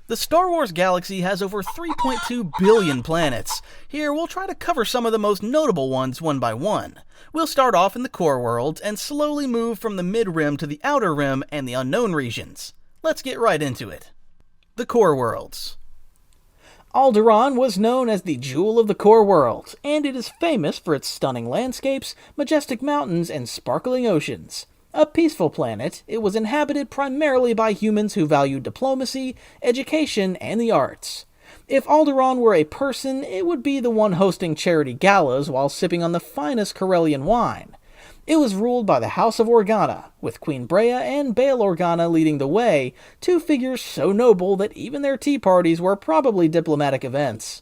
The Star Wars galaxy has over 3.2 billion planets. Here, we'll try to cover some of the most notable ones one by one. We'll start off in the core worlds and slowly move from the mid-rim to the outer rim and the unknown regions. Let's get right into it. The core worlds. Alderaan was known as the Jewel of the Core World, and it is famous for its stunning landscapes, majestic mountains, and sparkling oceans. A peaceful planet, it was inhabited primarily by humans who valued diplomacy, education, and the arts. If Alderaan were a person, it would be the one hosting charity galas while sipping on the finest Corellian wine. It was ruled by the House of Organa, with Queen Breha and Bail Organa leading the way, two figures so noble that even their tea parties were probably diplomatic events.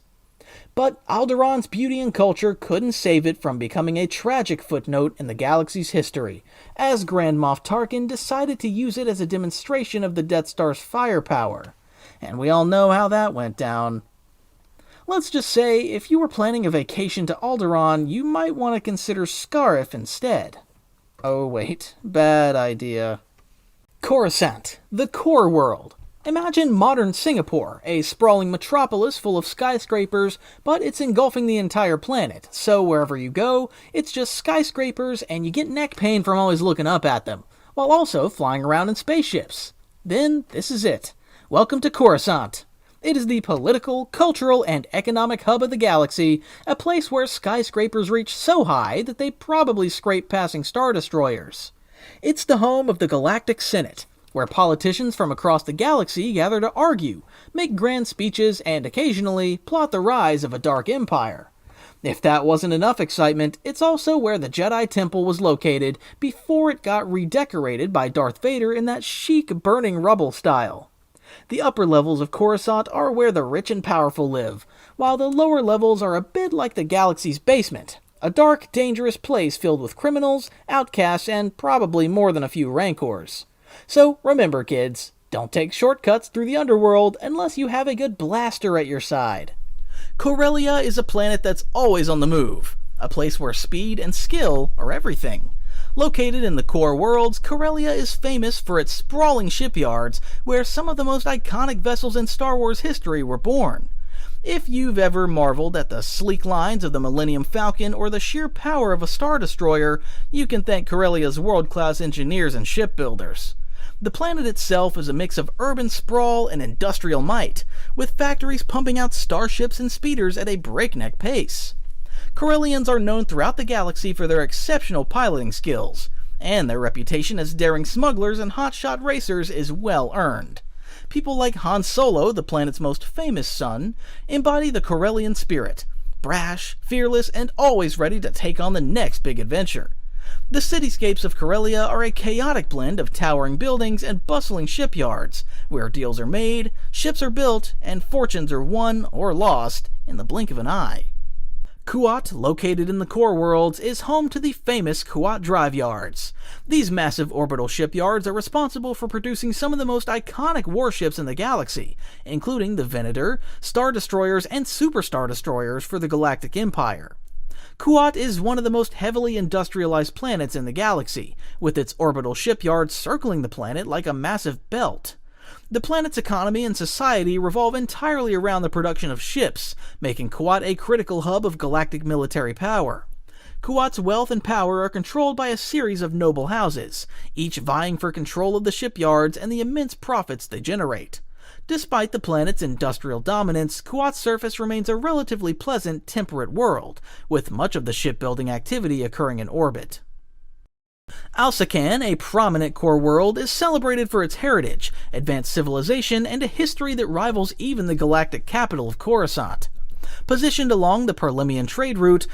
But Alderaan's beauty and culture couldn't save it from becoming a tragic footnote in the galaxy's history, as Grand Moff Tarkin decided to use it as a demonstration of the Death Star's firepower. And we all know how that went down. Let's just say, if you were planning a vacation to Alderaan, you might want to consider Scarif instead. Oh wait, bad idea. Coruscant, the core world. Imagine modern Singapore, a sprawling metropolis full of skyscrapers, but it's engulfing the entire planet, so wherever you go, it's just skyscrapers and you get neck pain from always looking up at them, while also flying around in spaceships. Then, this is it. Welcome to Coruscant. It is the political, cultural, and economic hub of the galaxy, a place where skyscrapers reach so high that they probably scrape passing star destroyers. It's the home of the Galactic Senate, where politicians from across the galaxy gather to argue, make grand speeches, and occasionally plot the rise of a dark empire. If that wasn't enough excitement, it's also where the Jedi Temple was located before it got redecorated by Darth Vader in that chic burning rubble style. The upper levels of Coruscant are where the rich and powerful live, while the lower levels are a bit like the galaxy's basement, a dark, dangerous place filled with criminals, outcasts, and probably more than a few rancors. So remember, kids, don't take shortcuts through the underworld unless you have a good blaster at your side. Corellia is a planet that's always on the move, a place where speed and skill are everything. Located in the core worlds, Corellia is famous for its sprawling shipyards where some of the most iconic vessels in Star Wars history were born. If you've ever marveled at the sleek lines of the Millennium Falcon or the sheer power of a Star Destroyer, you can thank Corellia's world-class engineers and shipbuilders. The planet itself is a mix of urban sprawl and industrial might, with factories pumping out starships and speeders at a breakneck pace. Corellians are known throughout the galaxy for their exceptional piloting skills, and their reputation as daring smugglers and hotshot racers is well earned. People like Han Solo, the planet's most famous son, embody the Corellian spirit, brash, fearless, and always ready to take on the next big adventure. The cityscapes of Corellia are a chaotic blend of towering buildings and bustling shipyards, where deals are made, ships are built, and fortunes are won or lost in the blink of an eye. Kuat, located in the core worlds, is home to the famous Kuat Drive Yards. These massive orbital shipyards are responsible for producing some of the most iconic warships in the galaxy, including the Venator, Star Destroyers, and Super Star Destroyers for the Galactic Empire. Kuat is one of the most heavily industrialized planets in the galaxy, with its orbital shipyards circling the planet like a massive belt. The planet's economy and society revolve entirely around the production of ships, making Kuat a critical hub of galactic military power. Kuat's wealth and power are controlled by a series of noble houses, each vying for control of the shipyards and the immense profits they generate. Despite the planet's industrial dominance, Kuat's surface remains a relatively pleasant, temperate world, with much of the shipbuilding activity occurring in orbit. Alsacan, a prominent core world, is celebrated for its heritage, advanced civilization, and a history that rivals even the galactic capital of Coruscant. Positioned along the Perlemian trade route,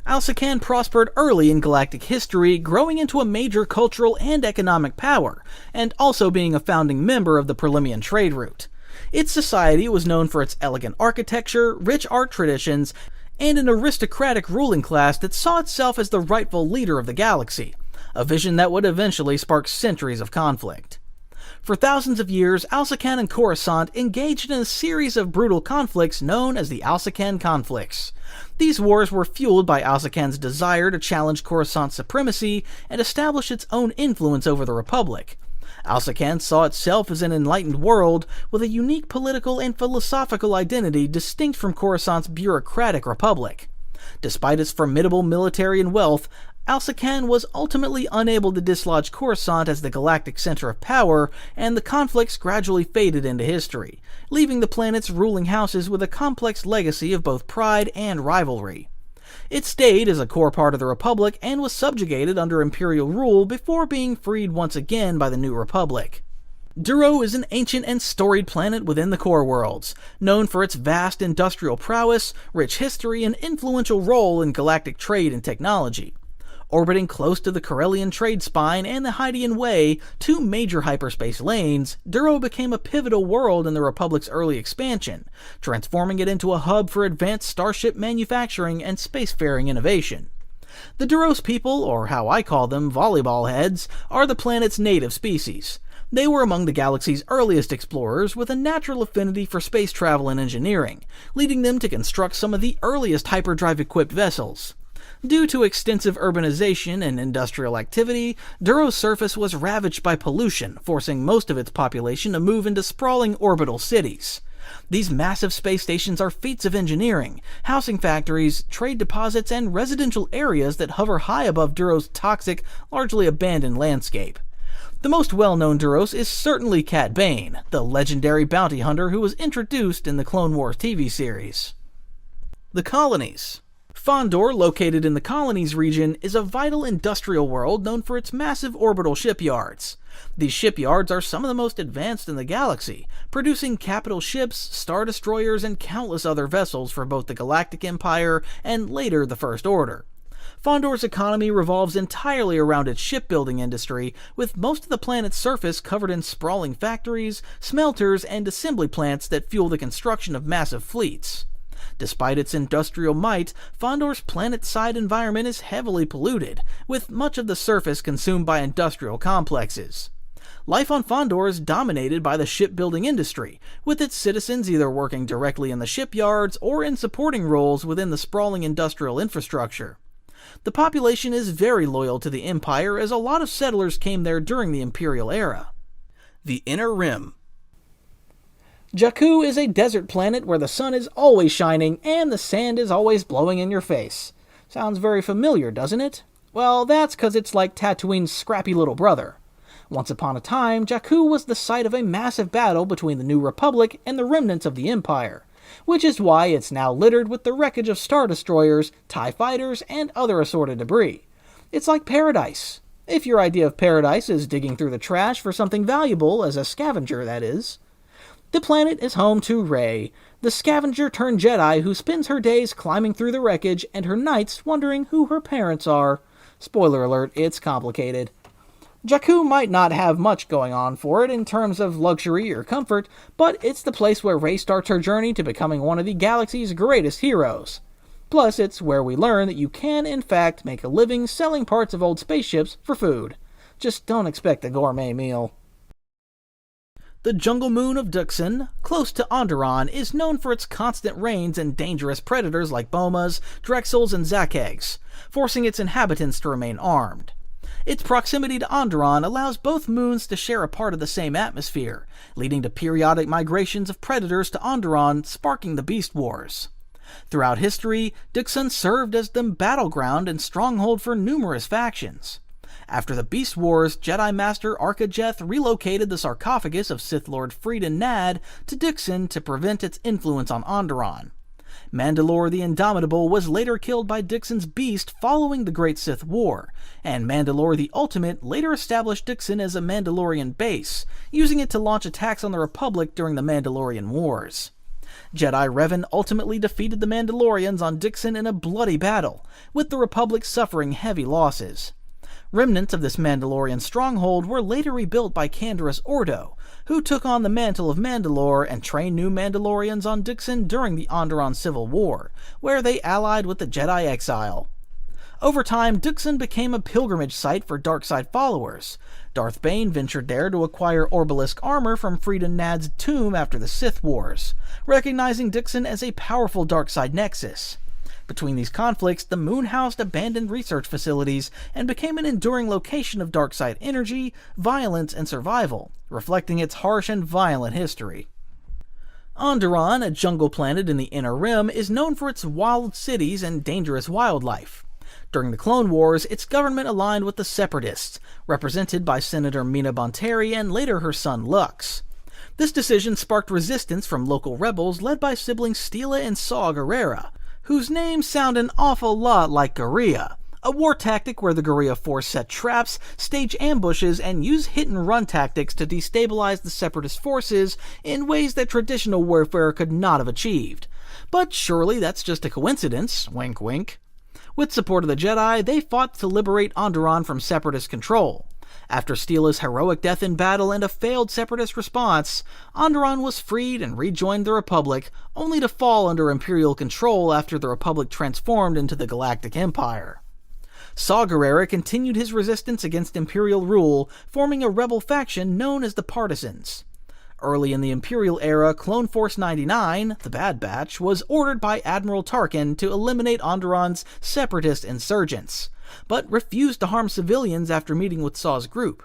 Alsacan prospered early in galactic history, growing into a major cultural and economic power, and also being a founding member of the Perlemian trade route. Its society was known for its elegant architecture, rich art traditions, and an aristocratic ruling class that saw itself as the rightful leader of the galaxy, a vision that would eventually spark centuries of conflict. For thousands of years, Alsacan and Coruscant engaged in a series of brutal conflicts known as the Alsacan Conflicts. These wars were fueled by Alsacan's desire to challenge Coruscant's supremacy and establish its own influence over the Republic. Alsacan saw itself as an enlightened world with a unique political and philosophical identity distinct from Coruscant's bureaucratic republic. Despite its formidable military and wealth, Alsacan was ultimately unable to dislodge Coruscant as the galactic center of power, and the conflicts gradually faded into history, leaving the planet's ruling houses with a complex legacy of both pride and rivalry. It stayed as a core part of the Republic and was subjugated under Imperial rule before being freed once again by the New Republic. Duro is an ancient and storied planet within the core worlds, known for its vast industrial prowess, rich history, and influential role in galactic trade and technology. Orbiting close to the Corellian trade spine and the Hydean Way, two major hyperspace lanes, Duro became a pivotal world in the Republic's early expansion, transforming it into a hub for advanced starship manufacturing and spacefaring innovation. The Duros people, or how I call them, volleyball heads, are the planet's native species. They were among the galaxy's earliest explorers with a natural affinity for space travel and engineering, leading them to construct some of the earliest hyperdrive-equipped vessels. Due to extensive urbanization and industrial activity, Duro's surface was ravaged by pollution, forcing most of its population to move into sprawling orbital cities. These massive space stations are feats of engineering, housing factories, trade deposits, and residential areas that hover high above Duro's toxic, largely abandoned landscape. The most well-known Duros is certainly Cat Bane, the legendary bounty hunter who was introduced in the Clone Wars TV series. The Colonies. Fondor, located in the Colonies region, is a vital industrial world known for its massive orbital shipyards. These shipyards are some of the most advanced in the galaxy, producing capital ships, star destroyers, and countless other vessels for both the Galactic Empire and later the First Order. Fondor's economy revolves entirely around its shipbuilding industry, with most of the planet's surface covered in sprawling factories, smelters, and assembly plants that fuel the construction of massive fleets. Despite its industrial might, Fondor's planet-side environment is heavily polluted, with much of the surface consumed by industrial complexes. Life on Fondor is dominated by the shipbuilding industry, with its citizens either working directly in the shipyards or in supporting roles within the sprawling industrial infrastructure. The population is very loyal to the Empire, as a lot of settlers came there during the Imperial era. The Inner Rim. Jakku is a desert planet where the sun is always shining and the sand is always blowing in your face. Sounds very familiar, doesn't it? Well, that's because it's like Tatooine's scrappy little brother. Once upon a time, Jakku was the site of a massive battle between the New Republic and the remnants of the Empire, which is why it's now littered with the wreckage of Star Destroyers, TIE Fighters, and other assorted debris. It's like paradise. If your idea of paradise is digging through the trash for something valuable, as a scavenger, that is. The planet is home to Rey, the scavenger-turned-Jedi who spends her days climbing through the wreckage and her nights wondering who her parents are. Spoiler alert, it's complicated. Jakku might not have much going on for it in terms of luxury or comfort, but it's the place where Rey starts her journey to becoming one of the galaxy's greatest heroes. Plus, it's where we learn that you can, in fact, make a living selling parts of old spaceships for food. Just don't expect a gourmet meal. The jungle moon of Duxon, close to Onderon, is known for its constant rains and dangerous predators like bomas, drexels, and zakegs, forcing its inhabitants to remain armed. Its proximity to Onderon allows both moons to share a part of the same atmosphere, leading to periodic migrations of predators to Onderon, sparking the Beast Wars. Throughout history, Duxon served as the battleground and stronghold for numerous factions. After the Beast Wars, Jedi Master Arkajeth relocated the sarcophagus of Sith Lord Freedon Nad to Duxon to prevent its influence on Onderon. Mandalore the Indomitable was later killed by Duxon's beast following the Great Sith War, and Mandalore the Ultimate later established Duxon as a Mandalorian base, using it to launch attacks on the Republic during the Mandalorian Wars. Jedi Revan ultimately defeated the Mandalorians on Duxon in a bloody battle, with the Republic suffering heavy losses. Remnants of this Mandalorian stronghold were later rebuilt by Canderous Ordo, who took on the mantle of Mandalore and trained new Mandalorians on Duxon during the Onderon Civil War, where they allied with the Jedi Exile. Over time, Duxon became a pilgrimage site for Darkside followers. Darth Bane ventured there to acquire Orbalisk armor from Freedon Nad's tomb after the Sith Wars, recognizing Duxon as a powerful Darkside nexus. Between these conflicts, the moon housed abandoned research facilities and became an enduring location of dark side energy, violence, and survival, reflecting its harsh and violent history. Onderon, a jungle planet in the Inner Rim, is known for its wild cities and dangerous wildlife. During the Clone Wars, its government aligned with the Separatists, represented by Senator Mina Bonteri and later her son Lux. This decision sparked resistance from local rebels led by siblings Steela and Saw Gerrera, whose names sound an awful lot like guerrilla, a war tactic where the guerrilla force set traps, stage ambushes, and use hit-and-run tactics to destabilize the Separatist forces in ways that traditional warfare could not have achieved. But surely that's just a coincidence, wink wink. With support of the Jedi, they fought to liberate Onderon from Separatist control. After Steela's heroic death in battle and a failed Separatist response, Onderon was freed and rejoined the Republic, only to fall under Imperial control after the Republic transformed into the Galactic Empire. Saw Gerrera continued his resistance against Imperial rule, forming a rebel faction known as the Partisans. Early in the Imperial era, Clone Force 99, the Bad Batch, was ordered by Admiral Tarkin to eliminate Onderon's Separatist insurgents, but refused to harm civilians after meeting with Saw's group.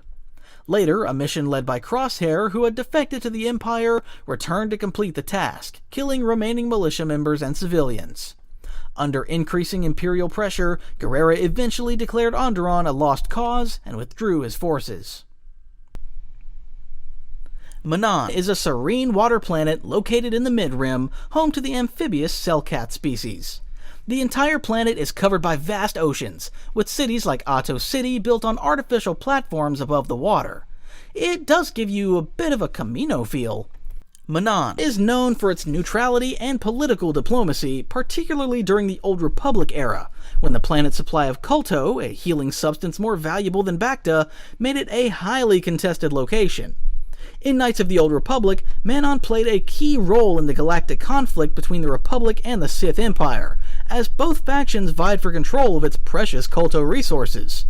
Later, a mission led by Crosshair, who had defected to the Empire, returned to complete the task, killing remaining militia members and civilians. Under increasing Imperial pressure, Gerrera eventually declared Onderon a lost cause and withdrew his forces. Manan is a serene water planet located in the Mid-Rim, home to the amphibious Selkat species. The entire planet is covered by vast oceans, with cities like Ahto City built on artificial platforms above the water. It does give you a bit of a Kamino feel. Manan is known for its neutrality and political diplomacy, particularly during the Old Republic era, when the planet's supply of Kulto, a healing substance more valuable than Bacta, made it a highly contested location. In Knights of the Old Republic, Manon played a key role in the galactic conflict between the Republic and the Sith Empire, as both factions vied for control of its precious Kulto resources.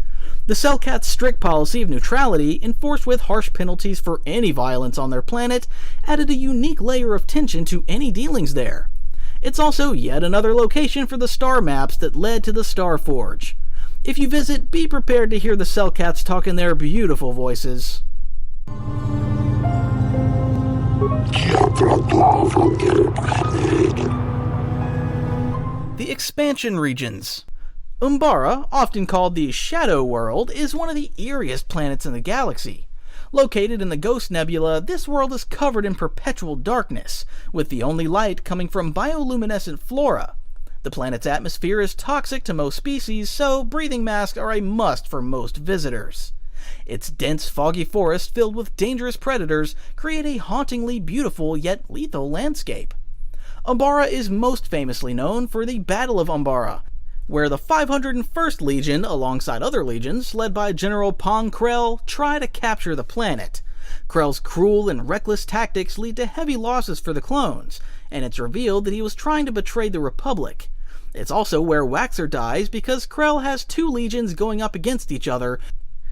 The Selkat's strict policy of neutrality, enforced with harsh penalties for any violence on their planet, added a unique layer of tension to any dealings there. It's also yet another location for the star maps that led to the Star Forge. If you visit, be prepared to hear the Selkats talk in their beautiful voices. The expansion regions. Umbara, often called the Shadow World, is one of the eeriest planets in the galaxy. Located in the Ghost Nebula, this world is covered in perpetual darkness, with the only light coming from bioluminescent flora. The planet's atmosphere is toxic to most species, so breathing masks are a must for most visitors. Its dense, foggy forests filled with dangerous predators create a hauntingly beautiful yet lethal landscape. Umbara is most famously known for the Battle of Umbara, where the 501st Legion, alongside other legions, led by General Pong Krell, try to capture the planet. Krell's cruel and reckless tactics lead to heavy losses for the clones, and it's revealed that he was trying to betray the Republic. It's also where Waxer dies because Krell has two legions going up against each other,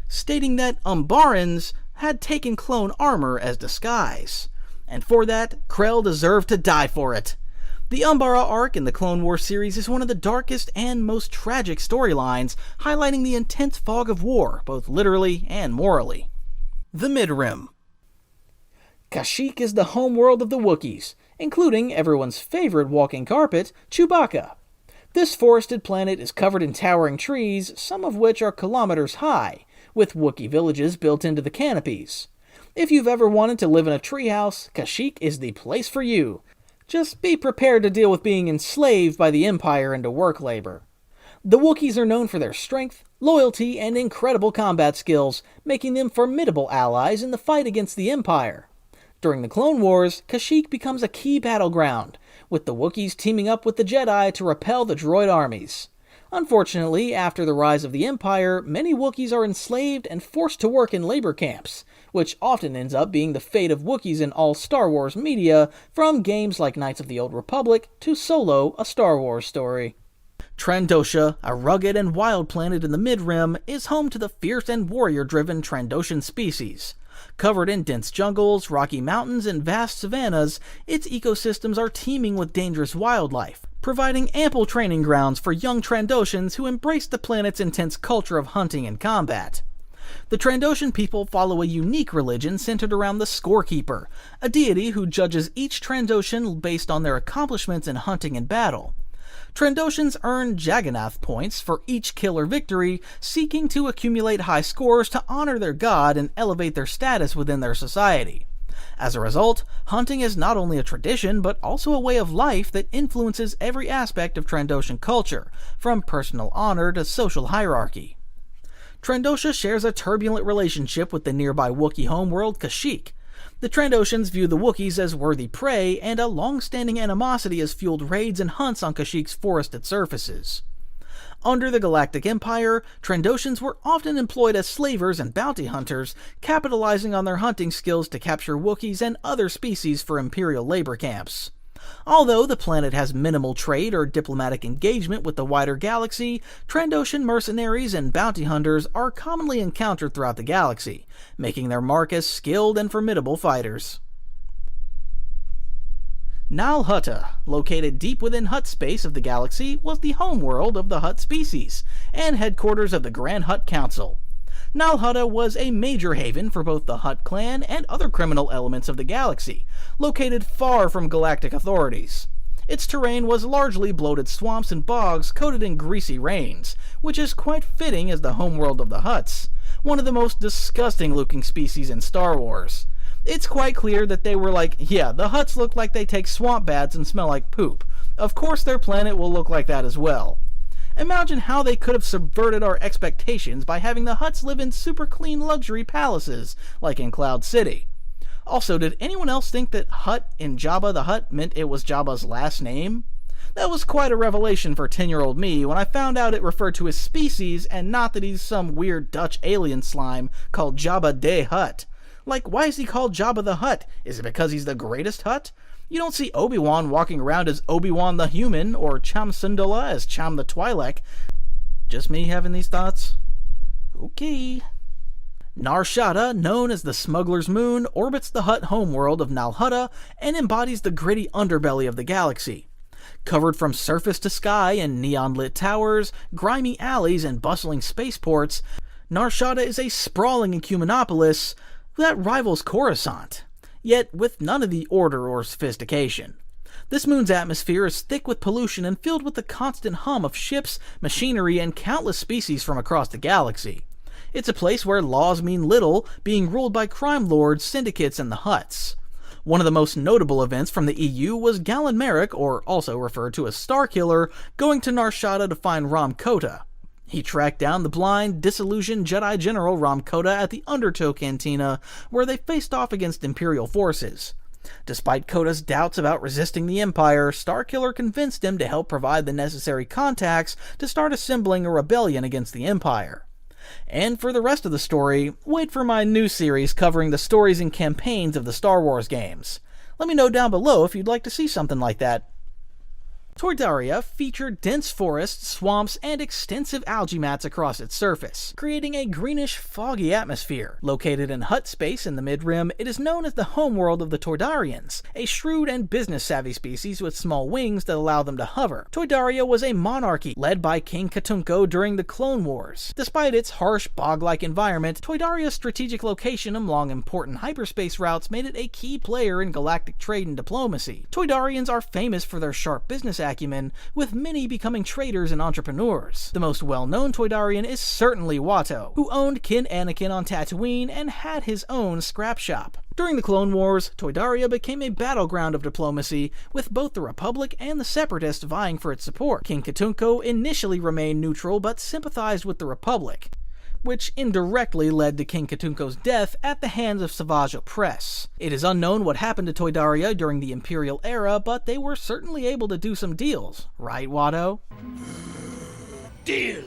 stating that Umbarans had taken clone armor as disguise. And for that, Krell deserved to die for it. The Umbara arc in the Clone Wars series is one of the darkest and most tragic storylines, highlighting the intense fog of war, both literally and morally. The Mid-Rim. Kashyyyk is the homeworld of the Wookiees, including everyone's favorite walking carpet, Chewbacca. This forested planet is covered in towering trees, some of which are kilometers high, with Wookiee villages built into the canopies. If you've ever wanted to live in a treehouse, Kashyyyk is the place for you. Just be prepared to deal with being enslaved by the Empire into work labor. The Wookiees are known for their strength, loyalty, and incredible combat skills, making them formidable allies in the fight against the Empire. During the Clone Wars, Kashyyyk becomes a key battleground, with the Wookiees teaming up with the Jedi to repel the droid armies. Unfortunately, after the rise of the Empire, many Wookiees are enslaved and forced to work in labor camps, which often ends up being the fate of Wookiees in all Star Wars media, from games like Knights of the Old Republic to Solo, a Star Wars story. Trandosha, a rugged and wild planet in the Mid-Rim, is home to the fierce and warrior-driven Trandoshan species. Covered in dense jungles, rocky mountains, and vast savannas, its ecosystems are teeming with dangerous wildlife, providing ample training grounds for young Trandoshans who embrace the planet's intense culture of hunting and combat. The Trandoshan people follow a unique religion centered around the Scorekeeper, a deity who judges each Trandoshan based on their accomplishments in hunting and battle. Trandoshans earn Jagannath points for each kill or victory, seeking to accumulate high scores to honor their god and elevate their status within their society. As a result, hunting is not only a tradition, but also a way of life that influences every aspect of Trandoshan culture, from personal honor to social hierarchy. Trandosha shares a turbulent relationship with the nearby Wookiee homeworld Kashyyyk. The Trandoshans view the Wookiees as worthy prey, and a long-standing animosity has fueled raids and hunts on Kashyyyk's forested surfaces. Under the Galactic Empire, Trandoshans were often employed as slavers and bounty hunters, capitalizing on their hunting skills to capture Wookiees and other species for Imperial labor camps. Although the planet has minimal trade or diplomatic engagement with the wider galaxy, Trandoshan mercenaries and bounty hunters are commonly encountered throughout the galaxy, making their mark as skilled and formidable fighters. Nal Hutta, located deep within Hutt space of the galaxy, was the homeworld of the Hutt species, and headquarters of the Grand Hutt Council. Nal Hutta was a major haven for both the Hutt clan and other criminal elements of the galaxy, located far from galactic authorities. Its terrain was largely bloated swamps and bogs coated in greasy rains, which is quite fitting as the homeworld of the Hutts, one of the most disgusting-looking species in Star Wars. It's quite clear that they were like, yeah, the Hutts look like they take swamp baths and smell like poop. Of course their planet will look like that as well. Imagine how they could have subverted our expectations by having the Hutts live in super clean luxury palaces, like in Cloud City. Also, did anyone else think that Hutt in Jabba the Hutt meant it was Jabba's last name? That was quite a revelation for 10-year-old me when I found out it referred to his species and not that he's some weird Dutch alien slime called Jabba the Hutt. Like, why is he called Jabba the Hutt? Is it because he's the greatest Hutt? You don't see Obi-Wan walking around as Obi-Wan the Human, or Cham Syndulla as Cham the Twi'lek. Just me having these thoughts? Okay. Nar Shaddaa, known as the Smuggler's Moon, orbits the Hutt homeworld of Nal Hutta and embodies the gritty underbelly of the galaxy. Covered from surface to sky in neon-lit towers, grimy alleys, and bustling spaceports, Nar Shaddaa is a sprawling ecumenopolis that rivals Coruscant, yet with none of the order or sophistication. This moon's atmosphere is thick with pollution and filled with the constant hum of ships, machinery, and countless species from across the galaxy. It's a place where laws mean little, being ruled by crime lords, syndicates, and the Hutts. One of the most notable events from the EU was Galen Marek, or also referred to as Starkiller, going to Nar Shaddaa to find Ram Kota. He tracked down the blind, disillusioned Jedi General Ram Kota at the Undertow Cantina, where they faced off against Imperial forces. Despite Kota's doubts about resisting the Empire, Starkiller convinced him to help provide the necessary contacts to start assembling a rebellion against the Empire. And for the rest of the story, wait for my new series covering the stories and campaigns of the Star Wars games. Let me know down below if you'd like to see something like that. Toydaria featured dense forests, swamps, and extensive algae mats across its surface, creating a greenish, foggy atmosphere. Located in Hutt space in the Mid-Rim, it is known as the homeworld of the Toydarians, a shrewd and business-savvy species with small wings that allow them to hover. Toydaria was a monarchy led by King Katunko during the Clone Wars. Despite its harsh, bog-like environment, Toydaria's strategic location along important hyperspace routes made it a key player in galactic trade and diplomacy. Toydarians are famous for their sharp business acumen, with many becoming traders and entrepreneurs. The most well-known Toydarian is certainly Watto, who owned Kin Anakin on Tatooine and had his own scrap shop. During the Clone Wars, Toydaria became a battleground of diplomacy, with both the Republic and the Separatists vying for its support. King Katunko initially remained neutral but sympathized with the Republic, which indirectly led to King Katunko's death at the hands of Savage Opress. It is unknown what happened to Toydaria during the Imperial era, but they were certainly able to do some deals. Right, Watto? Deal!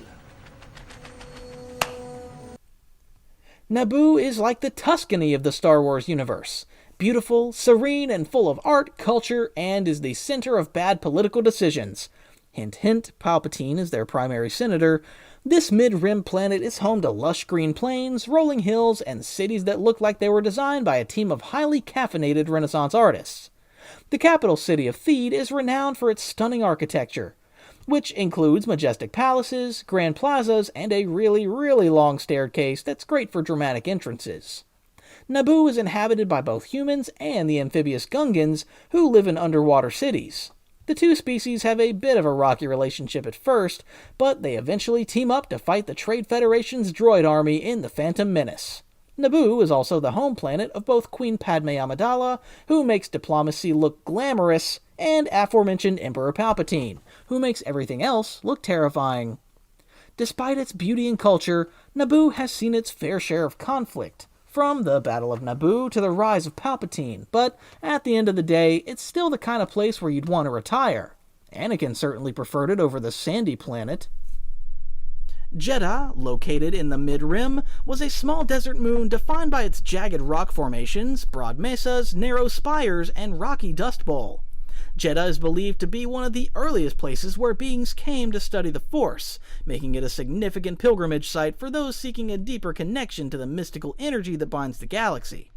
Naboo is like the Tuscany of the Star Wars universe. Beautiful, serene, and full of art, culture, and is the center of bad political decisions. Hint hint, Palpatine is their primary senator. This mid-rim planet is home to lush green plains, rolling hills, and cities that look like they were designed by a team of highly caffeinated Renaissance artists. The capital city of Theed is renowned for its stunning architecture, which includes majestic palaces, grand plazas, and a really, really long staircase that's great for dramatic entrances. Naboo is inhabited by both humans and the amphibious Gungans, who live in underwater cities. The two species have a bit of a rocky relationship at first, but they eventually team up to fight the Trade Federation's droid army in The Phantom Menace. Naboo is also the home planet of both Queen Padme Amidala, who makes diplomacy look glamorous, and aforementioned Emperor Palpatine, who makes everything else look terrifying. Despite its beauty and culture, Naboo has seen its fair share of conflict, from the Battle of Naboo to the rise of Palpatine, but at the end of the day, it's still the kind of place where you'd want to retire. Anakin certainly preferred it over the sandy planet. Jedha, located in the Mid-Rim, was a small desert moon defined by its jagged rock formations, broad mesas, narrow spires, and rocky dust bowl. Jedha is believed to be one of the earliest places where beings came to study the Force, making it a significant pilgrimage site for those seeking a deeper connection to the mystical energy that binds the galaxy.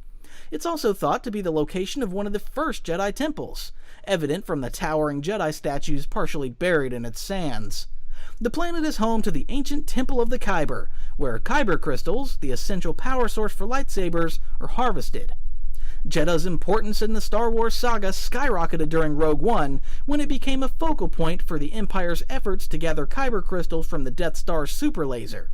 It's also thought to be the location of one of the first Jedi temples, evident from the towering Jedi statues partially buried in its sands. The planet is home to the ancient Temple of the Kyber, where Kyber crystals, the essential power source for lightsabers, are harvested. Jedha's importance in the Star Wars saga skyrocketed during Rogue One, when it became a focal point for the Empire's efforts to gather Kyber crystals from the Death Star's super laser.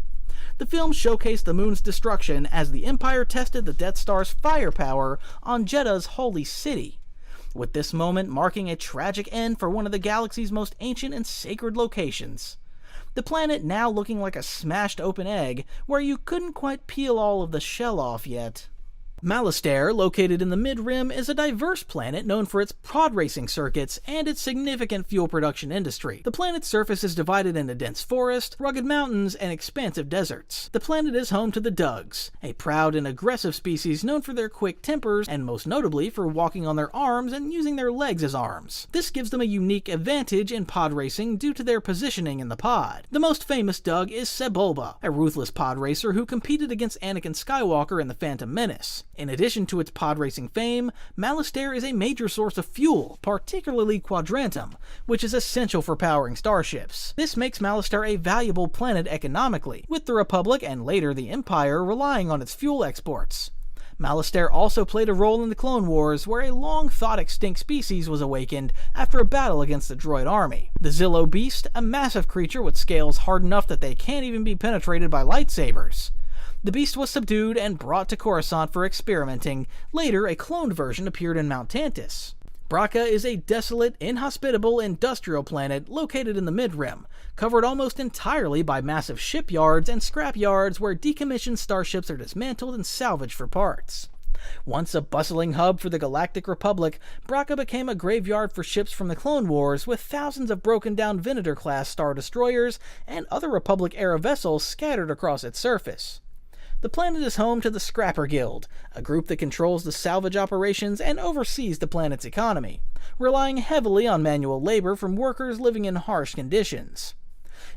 The film showcased the moon's destruction as the Empire tested the Death Star's firepower on Jedha's holy city, with this moment marking a tragic end for one of the galaxy's most ancient and sacred locations. The planet now looking like a smashed open egg, where you couldn't quite peel all of the shell off yet. Malastare, located in the Mid-Rim, is a diverse planet known for its pod racing circuits and its significant fuel production industry. The planet's surface is divided into dense forest, rugged mountains, and expansive deserts. The planet is home to the Dugs, a proud and aggressive species known for their quick tempers and most notably for walking on their arms and using their legs as arms. This gives them a unique advantage in pod racing due to their positioning in the pod. The most famous Dug is Sebulba, a ruthless pod racer who competed against Anakin Skywalker in The Phantom Menace. In addition to its pod racing fame, Malastare is a major source of fuel, particularly quadrantum, which is essential for powering starships. This makes Malastare a valuable planet economically, with the Republic and later the Empire relying on its fuel exports. Malastare also played a role in the Clone Wars, where a long-thought extinct species was awakened after a battle against the droid army. The Zillo Beast, a massive creature with scales hard enough that they can't even be penetrated by lightsabers. The beast was subdued and brought to Coruscant for experimenting. Later, a cloned version appeared in Mount Tantus. Bracca is a desolate, inhospitable, industrial planet located in the Mid-Rim, covered almost entirely by massive shipyards and scrapyards where decommissioned starships are dismantled and salvaged for parts. Once a bustling hub for the Galactic Republic, Bracca became a graveyard for ships from the Clone Wars, with thousands of broken-down Venator-class Star Destroyers and other Republic-era vessels scattered across its surface. The planet is home to the Scrapper Guild, a group that controls the salvage operations and oversees the planet's economy, relying heavily on manual labor from workers living in harsh conditions.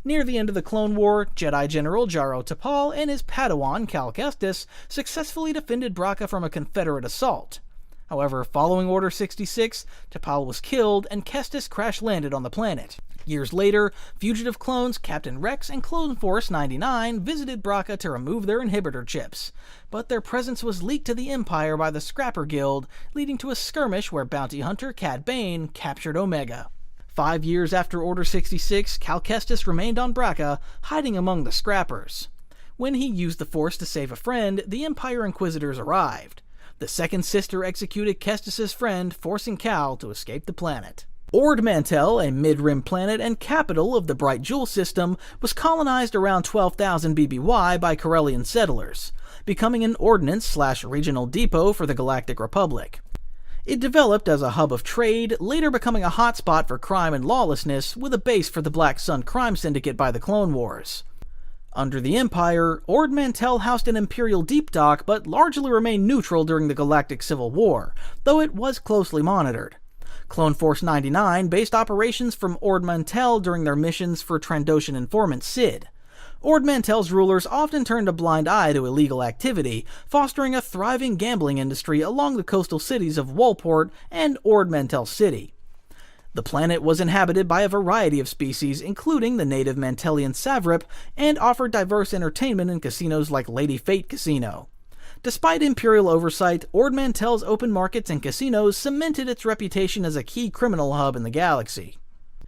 Near the end of the Clone War, Jedi General Jaro Tapal and his Padawan, Cal Kestis, successfully defended Bracca from a Confederate assault. However, following Order 66, Tapal was killed and Kestis crash-landed on the planet. Years later, fugitive clones Captain Rex and Clone Force 99 visited Bracca to remove their inhibitor chips, but their presence was leaked to the Empire by the Scrapper Guild, leading to a skirmish where bounty hunter Cad Bane captured Omega. 5 years after Order 66, Cal Kestis remained on Bracca, hiding among the Scrappers. When he used the Force to save a friend, the Empire Inquisitors arrived. The second sister executed Kestis' friend, forcing Cal to escape the planet. Ord Mantell, a mid-rim planet and capital of the Bright Jewel system, was colonized around 12,000 BBY by Corellian settlers, becoming an ordnance/regional depot for the Galactic Republic. It developed as a hub of trade, later becoming a hotspot for crime and lawlessness, with a base for the Black Sun crime syndicate by the Clone Wars. Under the Empire, Ord Mantell housed an Imperial deep dock but largely remained neutral during the Galactic Civil War, though it was closely monitored. Clone Force 99 based operations from Ord Mantell during their missions for Trandoshan informant Sid. Ord Mantell's rulers often turned a blind eye to illegal activity, fostering a thriving gambling industry along the coastal cities of Wolport and Ord Mantell City. The planet was inhabited by a variety of species, including the native Mantellian Savrip, and offered diverse entertainment in casinos like Lady Fate Casino. Despite Imperial oversight, Ord Mantell's open markets and casinos cemented its reputation as a key criminal hub in the galaxy.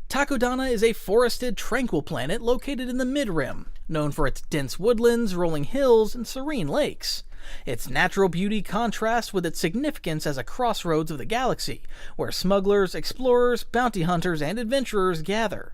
Takodana is a forested, tranquil planet located in the Mid-Rim, known for its dense woodlands, rolling hills, and serene lakes. Its natural beauty contrasts with its significance as a crossroads of the galaxy, where smugglers, explorers, bounty hunters, and adventurers gather.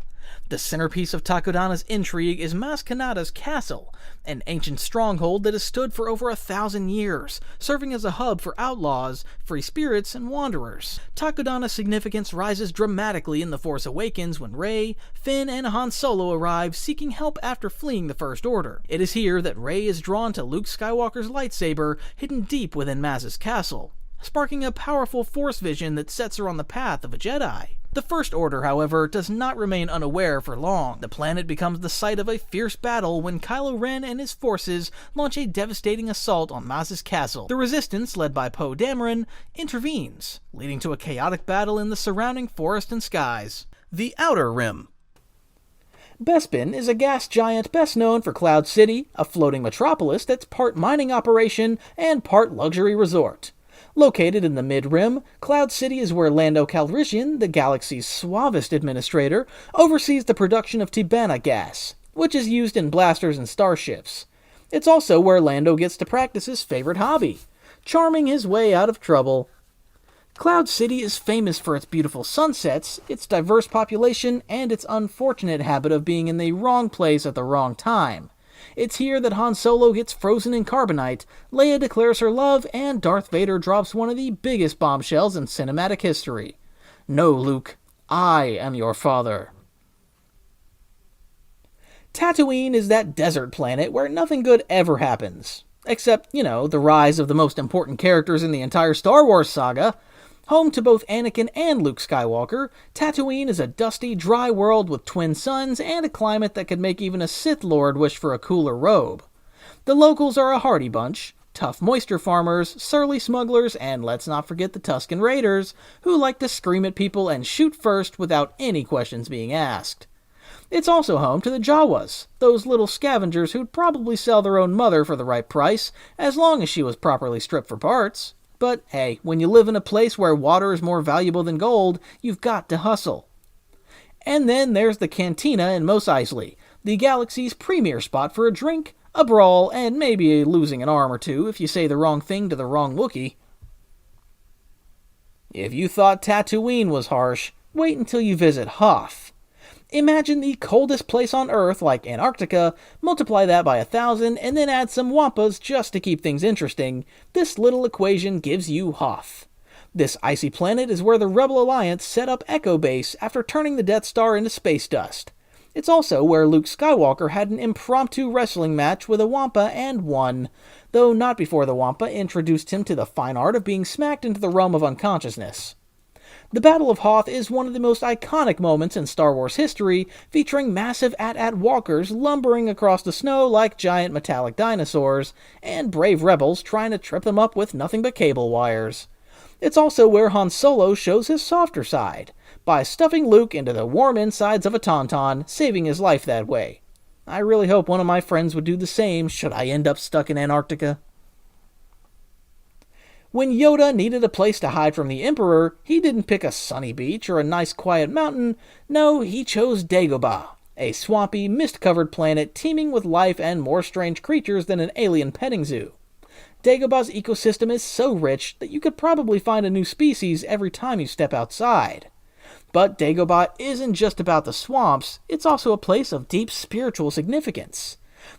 The centerpiece of Takodana's intrigue is Mas Kanata's castle, an ancient stronghold that has stood for over 1,000 years, serving as a hub for outlaws, free spirits, and wanderers. Takodana's significance rises dramatically in The Force Awakens when Rey, Finn, and Han Solo arrive seeking help after fleeing the First Order. It is here that Rey is drawn to Luke Skywalker's lightsaber hidden deep within Maz's castle, sparking a powerful Force vision that sets her on the path of a Jedi. The First Order, however, does not remain unaware for long. The planet becomes the site of a fierce battle when Kylo Ren and his forces launch a devastating assault on Maz's castle. The Resistance, led by Poe Dameron, intervenes, leading to a chaotic battle in the surrounding forest and skies. The Outer Rim. Bespin is a gas giant best known for Cloud City, a floating metropolis that's part mining operation and part luxury resort. Located in the Mid-Rim, Cloud City is where Lando Calrissian, the galaxy's suavest administrator, oversees the production of Tibanna gas, which is used in blasters and starships. It's also where Lando gets to practice his favorite hobby, charming his way out of trouble. Cloud City is famous for its beautiful sunsets, its diverse population, and its unfortunate habit of being in the wrong place at the wrong time. It's here that Han Solo gets frozen in carbonite, Leia declares her love, and Darth Vader drops one of the biggest bombshells in cinematic history. No, Luke, I am your father. Tatooine is that desert planet where nothing good ever happens. Except, the rise of the most important characters in the entire Star Wars saga. Home to both Anakin and Luke Skywalker, Tatooine is a dusty, dry world with twin suns and a climate that could make even a Sith Lord wish for a cooler robe. The locals are a hardy bunch, tough moisture farmers, surly smugglers, and let's not forget the Tusken Raiders, who like to scream at people and shoot first without any questions being asked. It's also home to the Jawas, those little scavengers who'd probably sell their own mother for the right price, as long as she was properly stripped for parts. But hey, when you live in a place where water is more valuable than gold, you've got to hustle. And then there's the Cantina in Mos Eisley, the galaxy's premier spot for a drink, a brawl, and maybe losing an arm or two if you say the wrong thing to the wrong Wookiee. If you thought Tatooine was harsh, wait until you visit Hoth. Imagine the coldest place on Earth, like Antarctica, multiply that by 1,000, and then add some wampas just to keep things interesting. This little equation gives you Hoth. This icy planet is where the Rebel Alliance set up Echo Base after turning the Death Star into space dust. It's also where Luke Skywalker had an impromptu wrestling match with a wampa and won, though not before the wampa introduced him to the fine art of being smacked into the realm of unconsciousness. The Battle of Hoth is one of the most iconic moments in Star Wars history, featuring massive AT-AT walkers lumbering across the snow like giant metallic dinosaurs, and brave rebels trying to trip them up with nothing but cable wires. It's also where Han Solo shows his softer side, by stuffing Luke into the warm insides of a tauntaun, saving his life that way. I really hope one of my friends would do the same should I end up stuck in Antarctica. When Yoda needed a place to hide from the Emperor, he didn't pick a sunny beach or a nice quiet mountain. No, he chose Dagobah, a swampy, mist-covered planet teeming with life and more strange creatures than an alien petting zoo. Dagobah's ecosystem is so rich that you could probably find a new species every time you step outside. But Dagobah isn't just about the swamps, it's also a place of deep spiritual significance.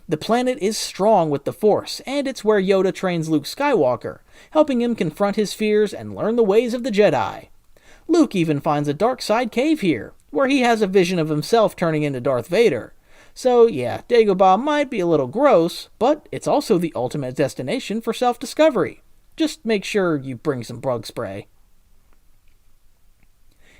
The planet is strong with the Force, and it's where Yoda trains Luke Skywalker, helping him confront his fears and learn the ways of the Jedi. Luke even finds a dark side cave here, where he has a vision of himself turning into Darth Vader. So yeah, Dagobah might be a little gross, but it's also the ultimate destination for self-discovery. Just make sure you bring some bug spray.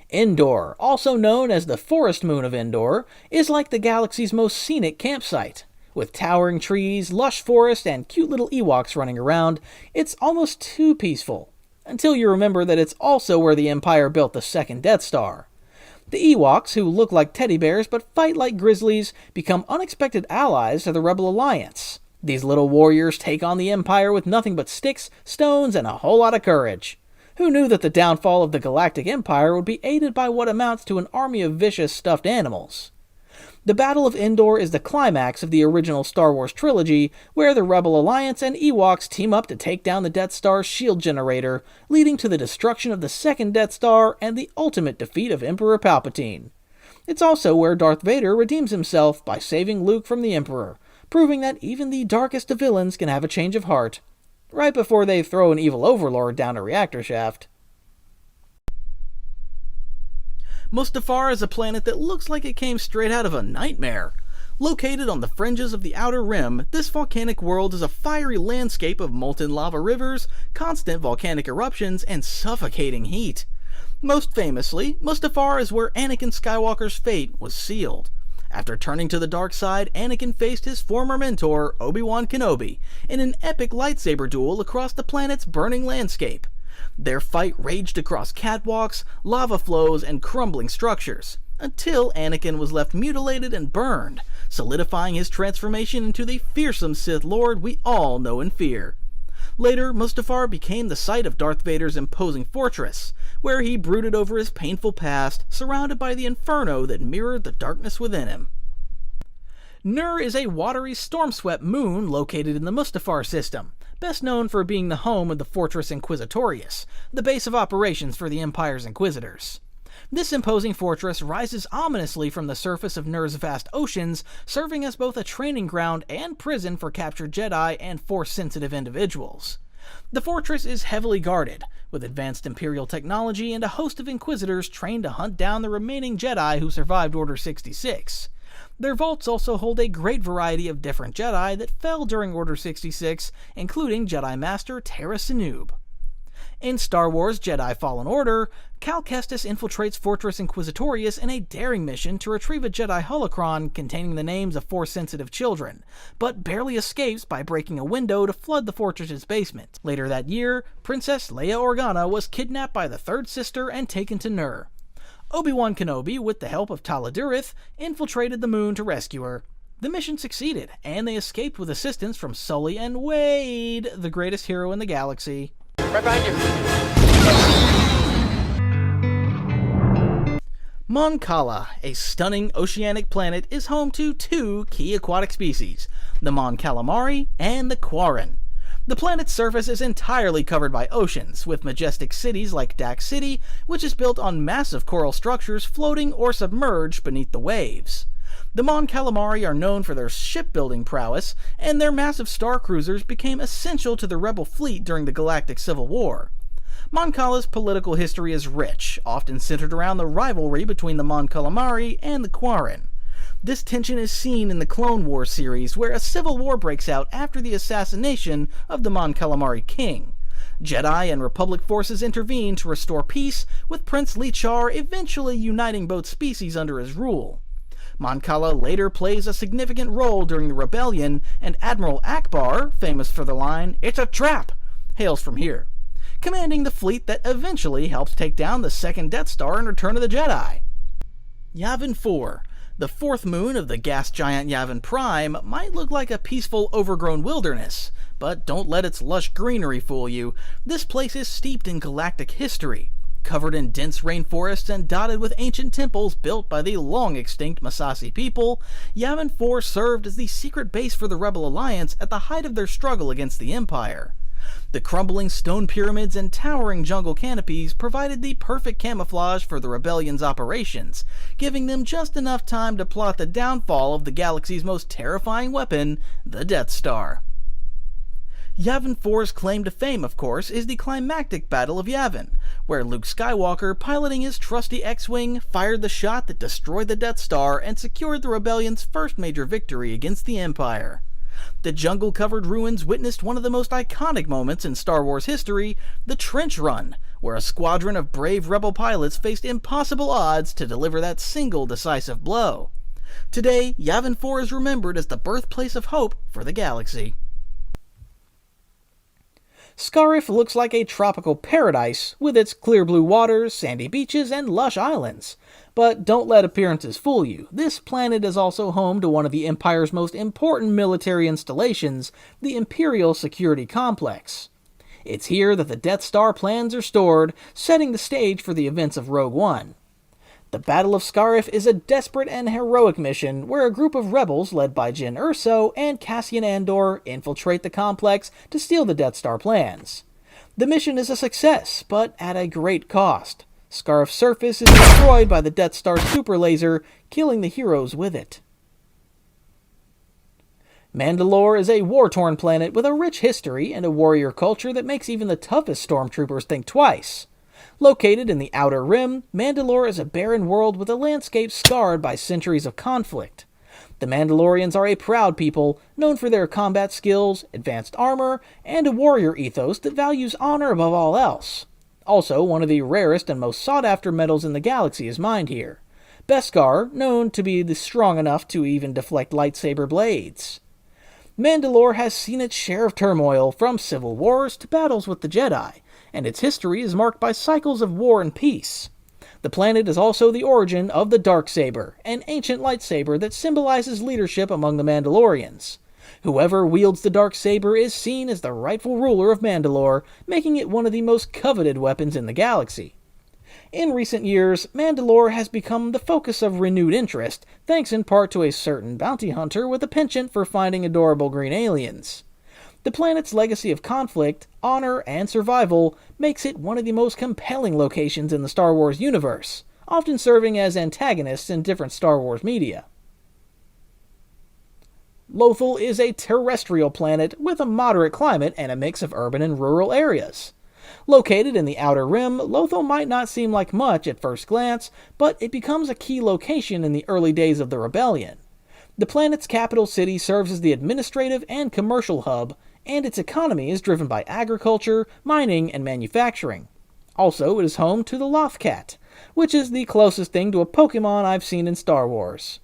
Endor, also known as the Forest Moon of Endor, is like the galaxy's most scenic campsite. With towering trees, lush forest, and cute little Ewoks running around, it's almost too peaceful. Until you remember that it's also where the Empire built the second Death Star. The Ewoks, who look like teddy bears but fight like grizzlies, become unexpected allies to the Rebel Alliance. These little warriors take on the Empire with nothing but sticks, stones, and a whole lot of courage. Who knew that the downfall of the Galactic Empire would be aided by what amounts to an army of vicious stuffed animals? The Battle of Endor is the climax of the original Star Wars trilogy, where the Rebel Alliance and Ewoks team up to take down the Death Star's shield generator, leading to the destruction of the second Death Star and the ultimate defeat of Emperor Palpatine. It's also where Darth Vader redeems himself by saving Luke from the Emperor, proving that even the darkest of villains can have a change of heart, right before they throw an evil overlord down a reactor shaft. Mustafar is a planet that looks like it came straight out of a nightmare. Located on the fringes of the Outer Rim, this volcanic world is a fiery landscape of molten lava rivers, constant volcanic eruptions, and suffocating heat. Most famously, Mustafar is where Anakin Skywalker's fate was sealed. After turning to the dark side, Anakin faced his former mentor, Obi-Wan Kenobi, in an epic lightsaber duel across the planet's burning landscape. Their fight raged across catwalks, lava flows, and crumbling structures, until Anakin was left mutilated and burned, solidifying his transformation into the fearsome Sith Lord we all know and fear. Later, Mustafar became the site of Darth Vader's imposing fortress, where he brooded over his painful past, surrounded by the inferno that mirrored the darkness within him. Nur is a watery, storm-swept moon located in the Mustafar system, best known for being the home of the Fortress Inquisitorius, the base of operations for the Empire's Inquisitors. This imposing fortress rises ominously from the surface of Nur's vast oceans, serving as both a training ground and prison for captured Jedi and Force-sensitive individuals. The fortress is heavily guarded, with advanced Imperial technology and a host of Inquisitors trained to hunt down the remaining Jedi who survived Order 66. Their vaults also hold a great variety of different Jedi that fell during Order 66, including Jedi Master Tara Sinub. In Star Wars Jedi Fallen Order, Cal Kestis infiltrates Fortress Inquisitorius in a daring mission to retrieve a Jedi holocron containing the names of Force-sensitive children, but barely escapes by breaking a window to flood the fortress's basement. Later that year, Princess Leia Organa was kidnapped by the Third Sister and taken to Nur. Obi-Wan Kenobi, with the help of Tala Durith, infiltrated the moon to rescue her. The mission succeeded, and they escaped with assistance from Sully and Wade, the greatest hero in the galaxy. Right behind you. Mon Cala, a stunning oceanic planet, is home to two key aquatic species, the Mon Calamari and the Quarren. The planet's surface is entirely covered by oceans, with majestic cities like Dak City, which is built on massive coral structures floating or submerged beneath the waves. The Mon Calamari are known for their shipbuilding prowess, and their massive star cruisers became essential to the rebel fleet during the Galactic Civil War. Mon Cala's political history is rich, often centered around the rivalry between the Mon Calamari and the Quarren. This tension is seen in the Clone Wars series, where a civil war breaks out after the assassination of the Mon Calamari king. Jedi and Republic forces intervene to restore peace, with Prince Lichar eventually uniting both species under his rule. Mon Cala later plays a significant role during the rebellion, and Admiral Akbar, famous for the line, "It's a trap," hails from here, commanding the fleet that eventually helps take down the second Death Star in Return of the Jedi. Yavin 4. The fourth moon of the gas giant Yavin Prime might look like a peaceful, overgrown wilderness, but don't let its lush greenery fool you. This place is steeped in galactic history, covered in dense rainforests and dotted with ancient temples built by the long-extinct Massassi people. Yavin 4 served as the secret base for the Rebel Alliance at the height of their struggle against the Empire. The crumbling stone pyramids and towering jungle canopies provided the perfect camouflage for the rebellion's operations, giving them just enough time to plot the downfall of the galaxy's most terrifying weapon, the Death Star. Yavin 4's claim to fame, of course, is the climactic Battle of Yavin, where Luke Skywalker, piloting his trusty X-Wing, fired the shot that destroyed the Death Star and secured the rebellion's first major victory against the Empire. The jungle-covered ruins witnessed one of the most iconic moments in Star Wars history, the Trench Run, where a squadron of brave rebel pilots faced impossible odds to deliver that single decisive blow. Today, Yavin 4 is remembered as the birthplace of hope for the galaxy. Scarif looks like a tropical paradise, with its clear blue waters, sandy beaches, and lush islands. But don't let appearances fool you. This planet is also home to one of the Empire's most important military installations, the Imperial Security Complex. It's here that the Death Star plans are stored, setting the stage for the events of Rogue One. The Battle of Scarif is a desperate and heroic mission where a group of rebels led by Jyn Erso and Cassian Andor infiltrate the complex to steal the Death Star plans. The mission is a success, but at a great cost. Scarif's surface is destroyed by the Death Star's super laser, killing the heroes with it. Mandalore is a war-torn planet with a rich history and a warrior culture that makes even the toughest stormtroopers think twice. Located in the Outer Rim, Mandalore is a barren world with a landscape scarred by centuries of conflict. The Mandalorians are a proud people, known for their combat skills, advanced armor, and a warrior ethos that values honor above all else. Also, one of the rarest and most sought-after metals in the galaxy is mined here. Beskar, known to be strong enough to even deflect lightsaber blades. Mandalore has seen its share of turmoil, from civil wars to battles with the Jedi, and its history is marked by cycles of war and peace. The planet is also the origin of the Darksaber, an ancient lightsaber that symbolizes leadership among the Mandalorians. Whoever wields the Darksaber is seen as the rightful ruler of Mandalore, making it one of the most coveted weapons in the galaxy. In recent years, Mandalore has become the focus of renewed interest, thanks in part to a certain bounty hunter with a penchant for finding adorable green aliens. The planet's legacy of conflict, honor, and survival makes it one of the most compelling locations in the Star Wars universe, often serving as antagonists in different Star Wars media. Lothal is a terrestrial planet with a moderate climate and a mix of urban and rural areas. Located in the Outer Rim, Lothal might not seem like much at first glance, but it becomes a key location in the early days of the Rebellion. The planet's capital city serves as the administrative and commercial hub, and its economy is driven by agriculture, mining, and manufacturing. Also, it is home to the Lothcat, which is the closest thing to a Pokemon I've seen in Star Wars.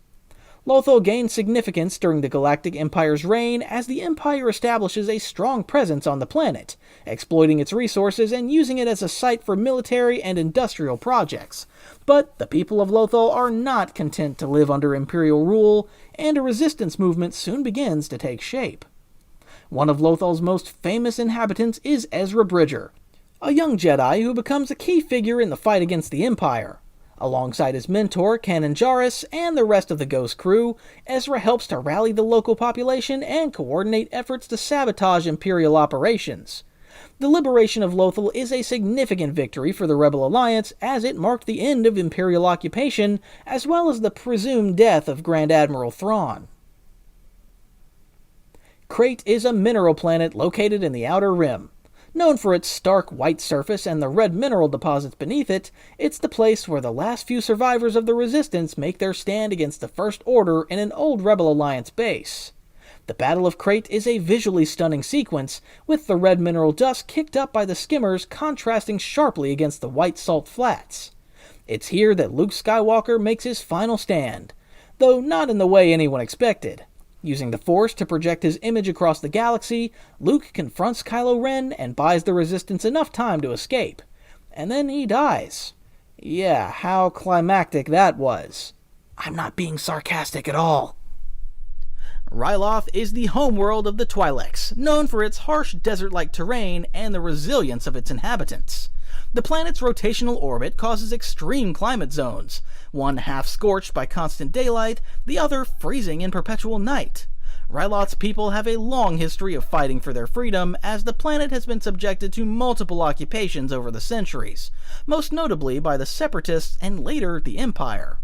Lothal gained significance during the Galactic Empire's reign as the Empire establishes a strong presence on the planet, exploiting its resources and using it as a site for military and industrial projects. But the people of Lothal are not content to live under Imperial rule, and a resistance movement soon begins to take shape. One of Lothal's most famous inhabitants is Ezra Bridger, a young Jedi who becomes a key figure in the fight against the Empire. Alongside his mentor, Kanan Jarrus, and the rest of the Ghost crew, Ezra helps to rally the local population and coordinate efforts to sabotage Imperial operations. The liberation of Lothal is a significant victory for the Rebel Alliance, as it marked the end of Imperial occupation, as well as the presumed death of Grand Admiral Thrawn. Crate is a mineral planet located in the Outer Rim. Known for its stark white surface and the red mineral deposits beneath it, it's the place where the last few survivors of the Resistance make their stand against the First Order in an old Rebel Alliance base. The Battle of Crate is a visually stunning sequence, with the red mineral dust kicked up by the skimmers contrasting sharply against the white salt flats. It's here that Luke Skywalker makes his final stand, though not in the way anyone expected. Using the Force to project his image across the galaxy, Luke confronts Kylo Ren and buys the Resistance enough time to escape. And then he dies. Yeah, how climactic that was. I'm not being sarcastic at all. Ryloth is the homeworld of the Twi'leks, known for its harsh desert-like terrain and the resilience of its inhabitants. The planet's rotational orbit causes extreme climate zones, one half scorched by constant daylight, the other freezing in perpetual night. Ryloth's people have a long history of fighting for their freedom, as the planet has been subjected to multiple occupations over the centuries, most notably by the Separatists and later the Empire.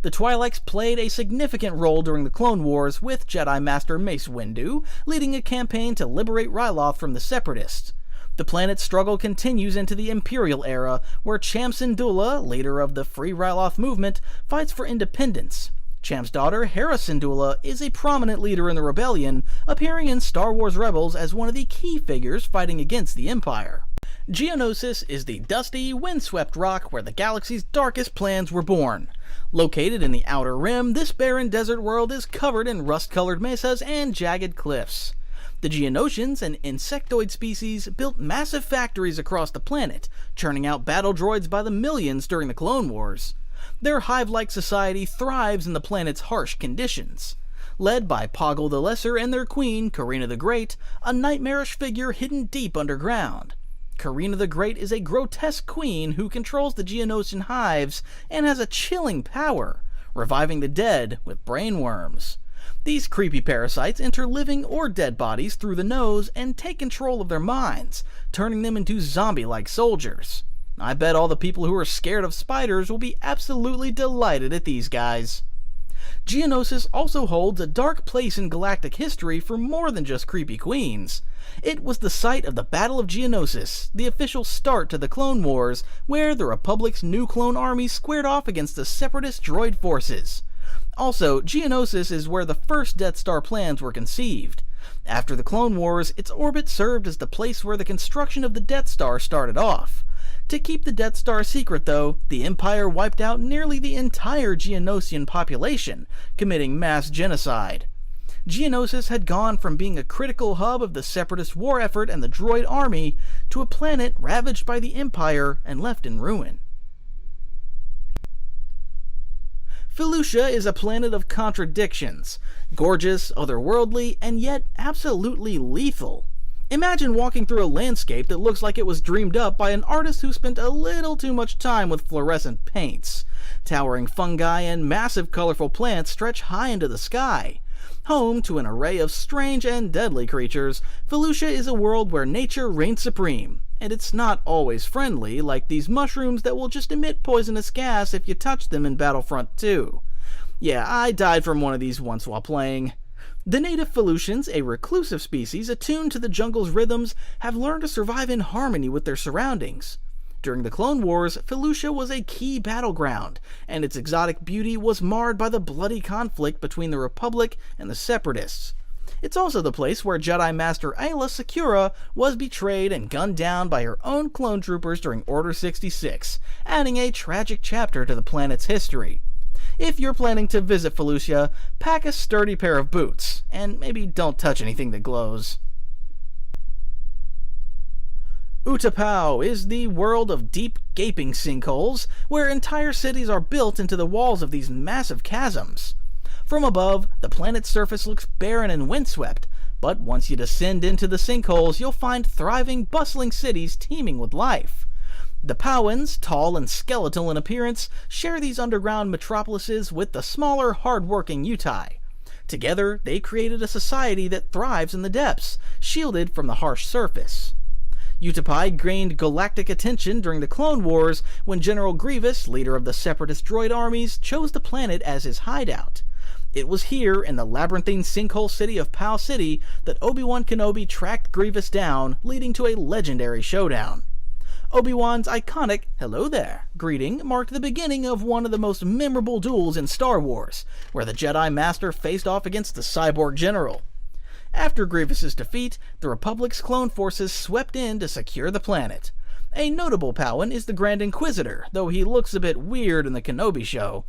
The Twi'leks played a significant role during the Clone Wars, with Jedi Master Mace Windu leading a campaign to liberate Ryloth from the Separatists. The planet's struggle continues into the Imperial era, where Cham Syndulla, leader of the Free Ryloth movement, fights for independence. Cham's daughter, Hera Syndulla, is a prominent leader in the rebellion, appearing in Star Wars Rebels as one of the key figures fighting against the Empire. Geonosis is the dusty, windswept rock where the galaxy's darkest plans were born. Located in the Outer Rim, this barren desert world is covered in rust-colored mesas and jagged cliffs. The Geonosians, an insectoid species, built massive factories across the planet, churning out battle droids by the millions during the Clone Wars. Their hive-like society thrives in the planet's harsh conditions. Led by Poggle the Lesser and their queen, Karina the Great, a nightmarish figure hidden deep underground. Karina the Great is a grotesque queen who controls the Geonosian hives and has a chilling power, reviving the dead with brainworms. These creepy parasites enter living or dead bodies through the nose and take control of their minds, turning them into zombie-like soldiers. I bet all the people who are scared of spiders will be absolutely delighted at these guys. Geonosis also holds a dark place in galactic history for more than just creepy queens. It was the site of the Battle of Geonosis, the official start to the Clone Wars, where the Republic's new clone army squared off against the separatist droid forces. Also, Geonosis is where the first Death Star plans were conceived. After the Clone Wars, its orbit served as the place where the construction of the Death Star started off. To keep the Death Star secret, though, the Empire wiped out nearly the entire Geonosian population, committing mass genocide. Geonosis had gone from being a critical hub of the Separatist war effort and the droid army to a planet ravaged by the Empire and left in ruin. Felucia is a planet of contradictions, gorgeous, otherworldly, and yet absolutely lethal. Imagine walking through a landscape that looks like it was dreamed up by an artist who spent a little too much time with fluorescent paints. Towering fungi and massive colorful plants stretch high into the sky. Home to an array of strange and deadly creatures, Felucia is a world where nature reigns supreme, and it's not always friendly, like these mushrooms that will just emit poisonous gas if you touch them in Battlefront 2. Yeah, I died from one of these once while playing. The native Felucians, a reclusive species attuned to the jungle's rhythms, have learned to survive in harmony with their surroundings. During the Clone Wars, Felucia was a key battleground, and its exotic beauty was marred by the bloody conflict between the Republic and the Separatists. It's also the place where Jedi Master Aayla Secura was betrayed and gunned down by her own clone troopers during Order 66, adding a tragic chapter to the planet's history. If you're planning to visit Felucia, pack a sturdy pair of boots, and maybe don't touch anything that glows. Utapau is the world of deep, gaping sinkholes, where entire cities are built into the walls of these massive chasms. From above, the planet's surface looks barren and windswept, but once you descend into the sinkholes, you'll find thriving, bustling cities teeming with life. The Pauans, tall and skeletal in appearance, share these underground metropolises with the smaller, hard-working Utai. Together, they created a society that thrives in the depths, shielded from the harsh surface. Utapai gained galactic attention during the Clone Wars when General Grievous, leader of the Separatist droid armies, chose the planet as his hideout. It was here, in the labyrinthine sinkhole city of Pao City, that Obi-Wan Kenobi tracked Grievous down, leading to a legendary showdown. Obi-Wan's iconic "Hello there" greeting marked the beginning of one of the most memorable duels in Star Wars, where the Jedi Master faced off against the cyborg general. After Grievous's defeat, the Republic's clone forces swept in to secure the planet. A notable Pauan is the Grand Inquisitor, though he looks a bit weird in the Kenobi show.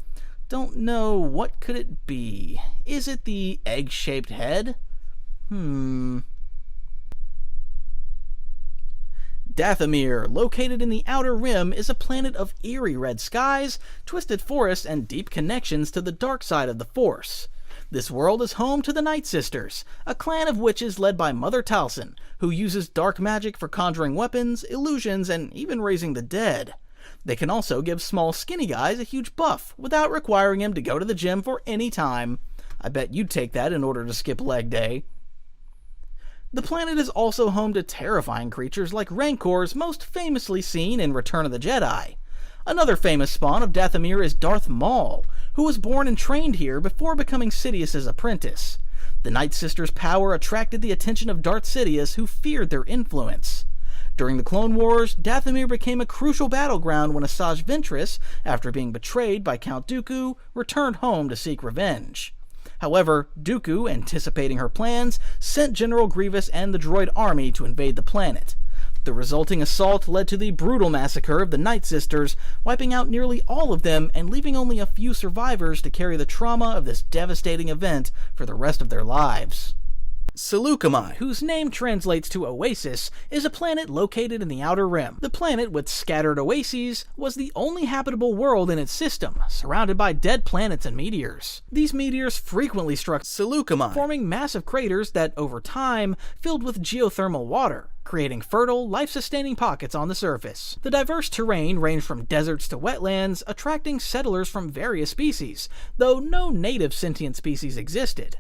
Don't know, what could it be? Is it the egg-shaped head? Dathomir, located in the Outer Rim, is a planet of eerie red skies, twisted forests, and deep connections to the dark side of the Force. This world is home to the Night Sisters, a clan of witches led by Mother Talcin, who uses dark magic for conjuring weapons, illusions, and even raising the dead. They can also give small skinny guys a huge buff, without requiring him to go to the gym for any time. I bet you'd take that in order to skip leg day. The planet is also home to terrifying creatures like Rancors, most famously seen in Return of the Jedi. Another famous spawn of Dathomir is Darth Maul, who was born and trained here before becoming Sidious's apprentice. The Night Sisters' power attracted the attention of Darth Sidious, who feared their influence. During the Clone Wars, Dathomir became a crucial battleground when Asajj Ventress, after being betrayed by Count Dooku, returned home to seek revenge. However, Dooku, anticipating her plans, sent General Grievous and the droid army to invade the planet. The resulting assault led to the brutal massacre of the Night Sisters, wiping out nearly all of them and leaving only a few survivors to carry the trauma of this devastating event for the rest of their lives. Seleucami, whose name translates to oasis, is a planet located in the Outer Rim. The planet, with scattered oases, was the only habitable world in its system, surrounded by dead planets and meteors. These meteors frequently struck Seleucami, forming massive craters that, over time, filled with geothermal water, creating fertile, life-sustaining pockets on the surface. The diverse terrain ranged from deserts to wetlands, attracting settlers from various species, though no native sentient species existed.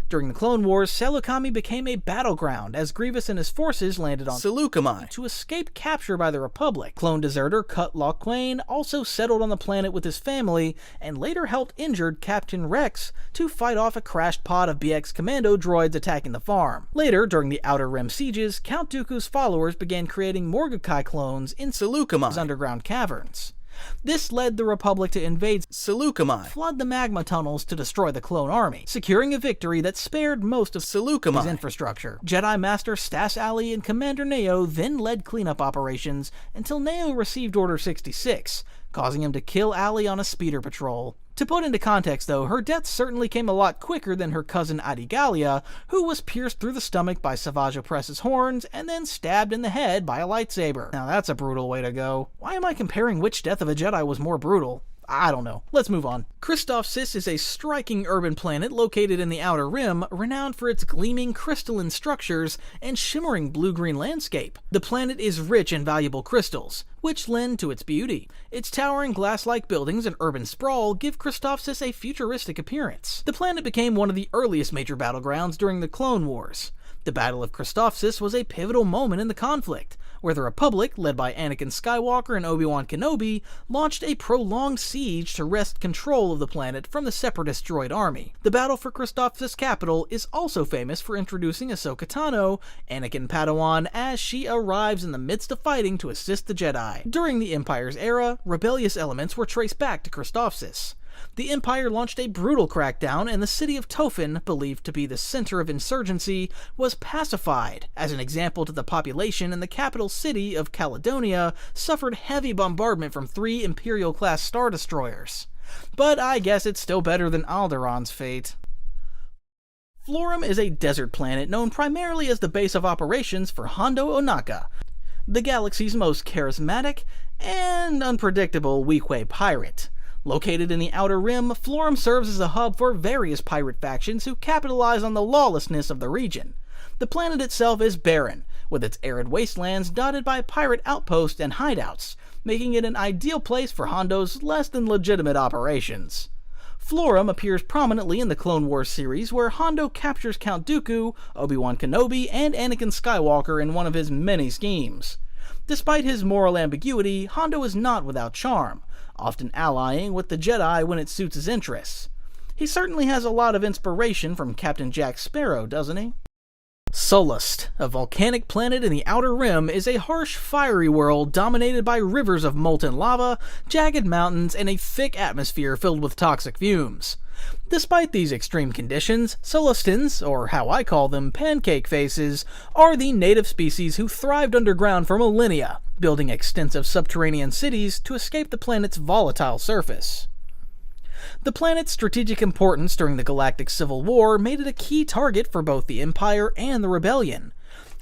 During the Clone Wars, Seleucami became a battleground as Grievous and his forces landed on Seleucami to escape capture by the Republic. Clone deserter Cut Lawquane also settled on the planet with his family and later helped injured Captain Rex to fight off a crashed pod of BX Commando droids attacking the farm. Later, during the Outer Rim sieges, Count Dooku's followers began creating Morgokai clones in Seleucami's underground caverns. This led the Republic to invade Seleucami, flood the magma tunnels to destroy the clone army, securing a victory that spared most of Seleucami's infrastructure. Jedi Master Stas Ali and Commander Neo then led cleanup operations until Neo received Order 66, causing him to kill Ali on a speeder patrol. To put into context, though, her death certainly came a lot quicker than her cousin Adigalia, who was pierced through the stomach by Savage Opress's horns and then stabbed in the head by a lightsaber. Now that's a brutal way to go. Why am I comparing which death of a Jedi was more brutal? I don't know. Let's move on. Christophsis is a striking urban planet located in the Outer Rim, renowned for its gleaming crystalline structures and shimmering blue-green landscape. The planet is rich in valuable crystals, which lend to its beauty. Its towering glass-like buildings and urban sprawl give Christophsis a futuristic appearance. The planet became one of the earliest major battlegrounds during the Clone Wars. The Battle of Christophsis was a pivotal moment in the conflict, where the Republic, led by Anakin Skywalker and Obi-Wan Kenobi, launched a prolonged siege to wrest control of the planet from the Separatist droid army. The battle for Christophsis' capital is also famous for introducing Ahsoka Tano, Anakin Padawan, as she arrives in the midst of fighting to assist the Jedi. During the Empire's era, rebellious elements were traced back to Christophsis. The Empire launched a brutal crackdown, and the city of Tophin, believed to be the center of insurgency, was pacified. As an example to the population, in the capital city of Caledonia suffered heavy bombardment from 3 Imperial-class Star Destroyers. But I guess it's still better than Alderaan's fate. Florum is a desert planet known primarily as the base of operations for Hondo Ohnaka, the galaxy's most charismatic and unpredictable Weequay pirate. Located in the Outer Rim, Florum serves as a hub for various pirate factions who capitalize on the lawlessness of the region. The planet itself is barren, with its arid wastelands dotted by pirate outposts and hideouts, making it an ideal place for Hondo's less than legitimate operations. Florum appears prominently in the Clone Wars series, where Hondo captures Count Dooku, Obi-Wan Kenobi, and Anakin Skywalker in one of his many schemes. Despite his moral ambiguity, Hondo is not without charm, often allying with the Jedi when it suits his interests. He certainly has a lot of inspiration from Captain Jack Sparrow, doesn't he? Sullust, a volcanic planet in the Outer Rim, is a harsh, fiery world dominated by rivers of molten lava, jagged mountains, and a thick atmosphere filled with toxic fumes. Despite these extreme conditions, Sullustans, or how I call them, pancake faces, are the native species who thrived underground for millennia, building extensive subterranean cities to escape the planet's volatile surface. The planet's strategic importance during the Galactic Civil War made it a key target for both the Empire and the Rebellion.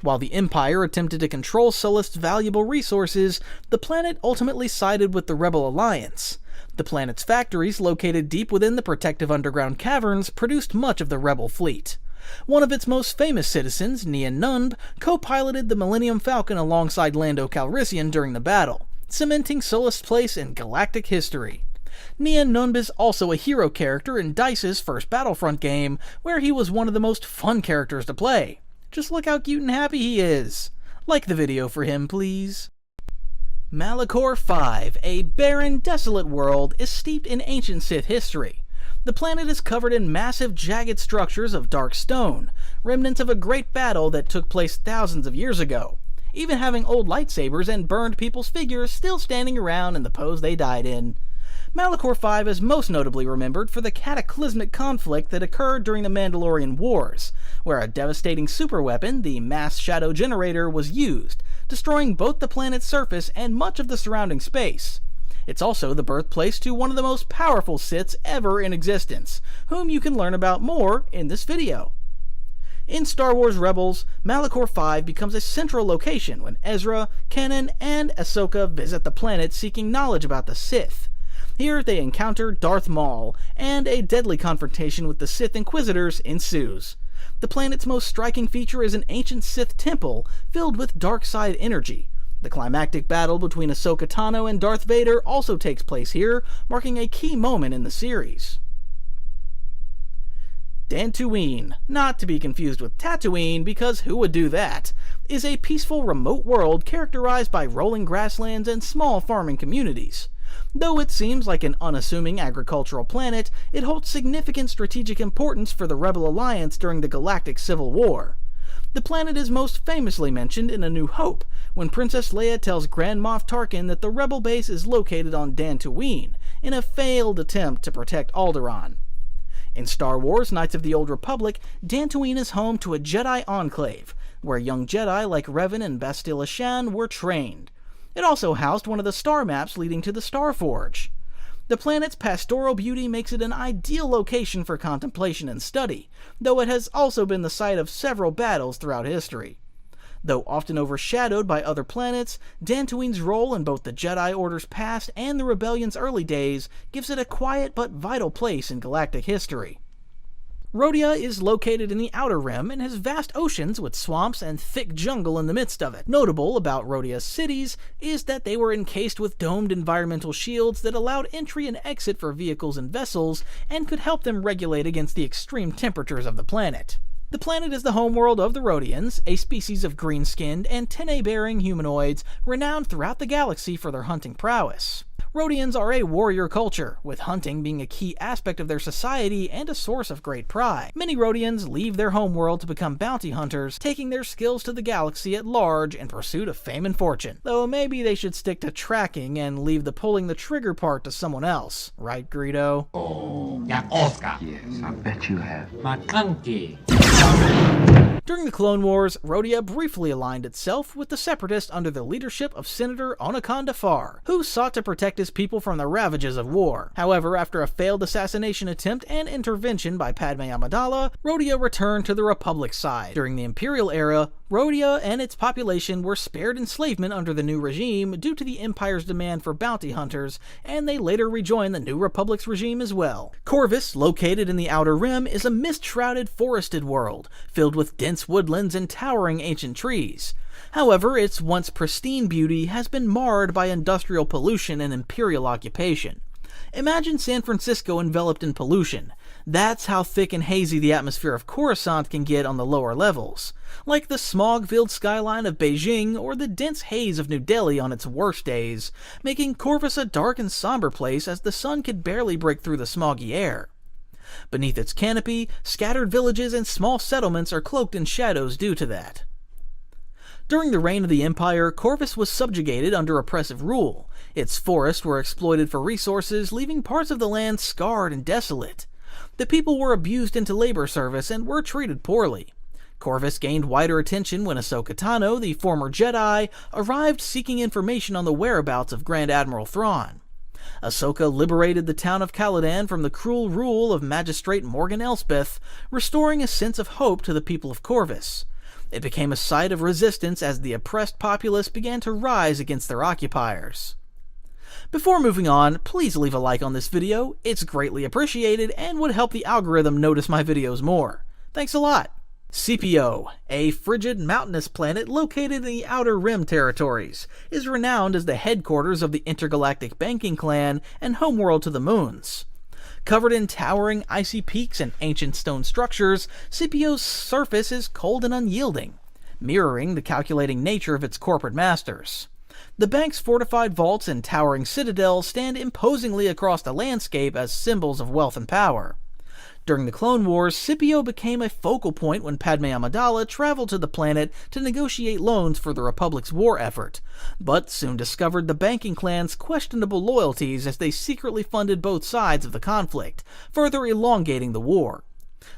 While the Empire attempted to control Sullust's valuable resources, the planet ultimately sided with the Rebel Alliance. The planet's factories, located deep within the protective underground caverns, produced much of the Rebel fleet. One of its most famous citizens, Nien Nunb, co-piloted the Millennium Falcon alongside Lando Calrissian during the battle, cementing Sullust's place in galactic history. Nien Nunb is also a hero character in DICE's first Battlefront game, where he was one of the most fun characters to play. Just look how cute and happy he is. Like the video for him, please. Malachor 5, a barren, desolate world, is steeped in ancient Sith history. The planet is covered in massive, jagged structures of dark stone, remnants of a great battle that took place thousands of years ago, even having old lightsabers and burned people's figures still standing around in the pose they died in. Malachor 5 is most notably remembered for the cataclysmic conflict that occurred during the Mandalorian Wars, where a devastating superweapon, the Mass Shadow Generator, was used, destroying both the planet's surface and much of the surrounding space. It's also the birthplace to one of the most powerful Siths ever in existence, whom you can learn about more in this video. In Star Wars Rebels, Malachor 5 becomes a central location when Ezra, Kanan, and Ahsoka visit the planet seeking knowledge about the Sith. Here they encounter Darth Maul, and a deadly confrontation with the Sith Inquisitors ensues. The planet's most striking feature is an ancient Sith temple filled with dark side energy. The climactic battle between Ahsoka Tano and Darth Vader also takes place here, marking a key moment in the series. Tatooine, not to be confused with Tatooine because who would do that, is a peaceful remote world characterized by rolling grasslands and small farming communities. Though it seems like an unassuming agricultural planet, it holds significant strategic importance for the Rebel Alliance during the Galactic Civil War. The planet is most famously mentioned in A New Hope, when Princess Leia tells Grand Moff Tarkin that the Rebel base is located on Tatooine, in a failed attempt to protect Alderaan. In Star Wars Knights of the Old Republic, Tatooine is home to a Jedi enclave, where young Jedi like Revan and Bastila Shan were trained. It also housed one of the star maps leading to the Star Forge. The planet's pastoral beauty makes it an ideal location for contemplation and study, though it has also been the site of several battles throughout history. Though often overshadowed by other planets, Tatooine's role in both the Jedi Order's past and the Rebellion's early days gives it a quiet but vital place in galactic history. Rhodia is located in the Outer Rim and has vast oceans with swamps and thick jungle in the midst of it. Notable about Rhodia's cities is that they were encased with domed environmental shields that allowed entry and exit for vehicles and vessels and could help them regulate against the extreme temperatures of the planet. The planet is the homeworld of the Rhodians, a species of green-skinned, antennae-bearing humanoids renowned throughout the galaxy for their hunting prowess. Rhodians are a warrior culture, with hunting being a key aspect of their society and a source of great pride. Many Rhodians leave their homeworld to become bounty hunters, taking their skills to the galaxy at large in pursuit of fame and fortune. Though maybe they should stick to tracking and leave the pulling the trigger part to someone else. Right, Greedo? Oh, yeah, Oscar. Yes, I bet you have. McClunky. During the Clone Wars, Rhodia briefly aligned itself with the Separatists under the leadership of Senator Onaconda Dafar, who sought to protect his people from the ravages of war. However, after a failed assassination attempt and intervention by Padme Amidala, Rhodia returned to the Republic side. During the Imperial era, Rhodia and its population were spared enslavement under the new regime due to the Empire's demand for bounty hunters, and they later rejoined the New Republic's regime as well. Corvus, located in the Outer Rim, is a mist-shrouded forested world, filled with dense woodlands and towering ancient trees. However, its once pristine beauty has been marred by industrial pollution and Imperial occupation. Imagine San Francisco enveloped in pollution. That's how thick and hazy the atmosphere of Coruscant can get on the lower levels. Like the smog-filled skyline of Beijing or the dense haze of New Delhi on its worst days, making Corvus a dark and somber place as the sun could barely break through the smoggy air. Beneath its canopy, scattered villages and small settlements are cloaked in shadows due to that. During the reign of the Empire, Corvus was subjugated under oppressive rule. Its forests were exploited for resources, leaving parts of the land scarred and desolate. The people were abused into labor service and were treated poorly. Corvus gained wider attention when Ahsoka Tano, the former Jedi, arrived seeking information on the whereabouts of Grand Admiral Thrawn. Ahsoka liberated the town of Caladan from the cruel rule of Magistrate Morgan Elsbeth, restoring a sense of hope to the people of Corvus. It became a site of resistance as the oppressed populace began to rise against their occupiers. Before moving on, please leave a like on this video. It's greatly appreciated and would help the algorithm notice my videos more. Thanks a lot! Scipio, a frigid mountainous planet located in the Outer Rim territories, is renowned as the headquarters of the intergalactic banking clan and homeworld to the moons. Covered in towering icy peaks and ancient stone structures, Scipio's surface is cold and unyielding, mirroring the calculating nature of its corporate masters. The bank's fortified vaults and towering citadels stand imposingly across the landscape as symbols of wealth and power. During the Clone Wars, Scipio became a focal point when Padme Amidala traveled to the planet to negotiate loans for the Republic's war effort, but soon discovered the banking clan's questionable loyalties as they secretly funded both sides of the conflict, further elongating the war.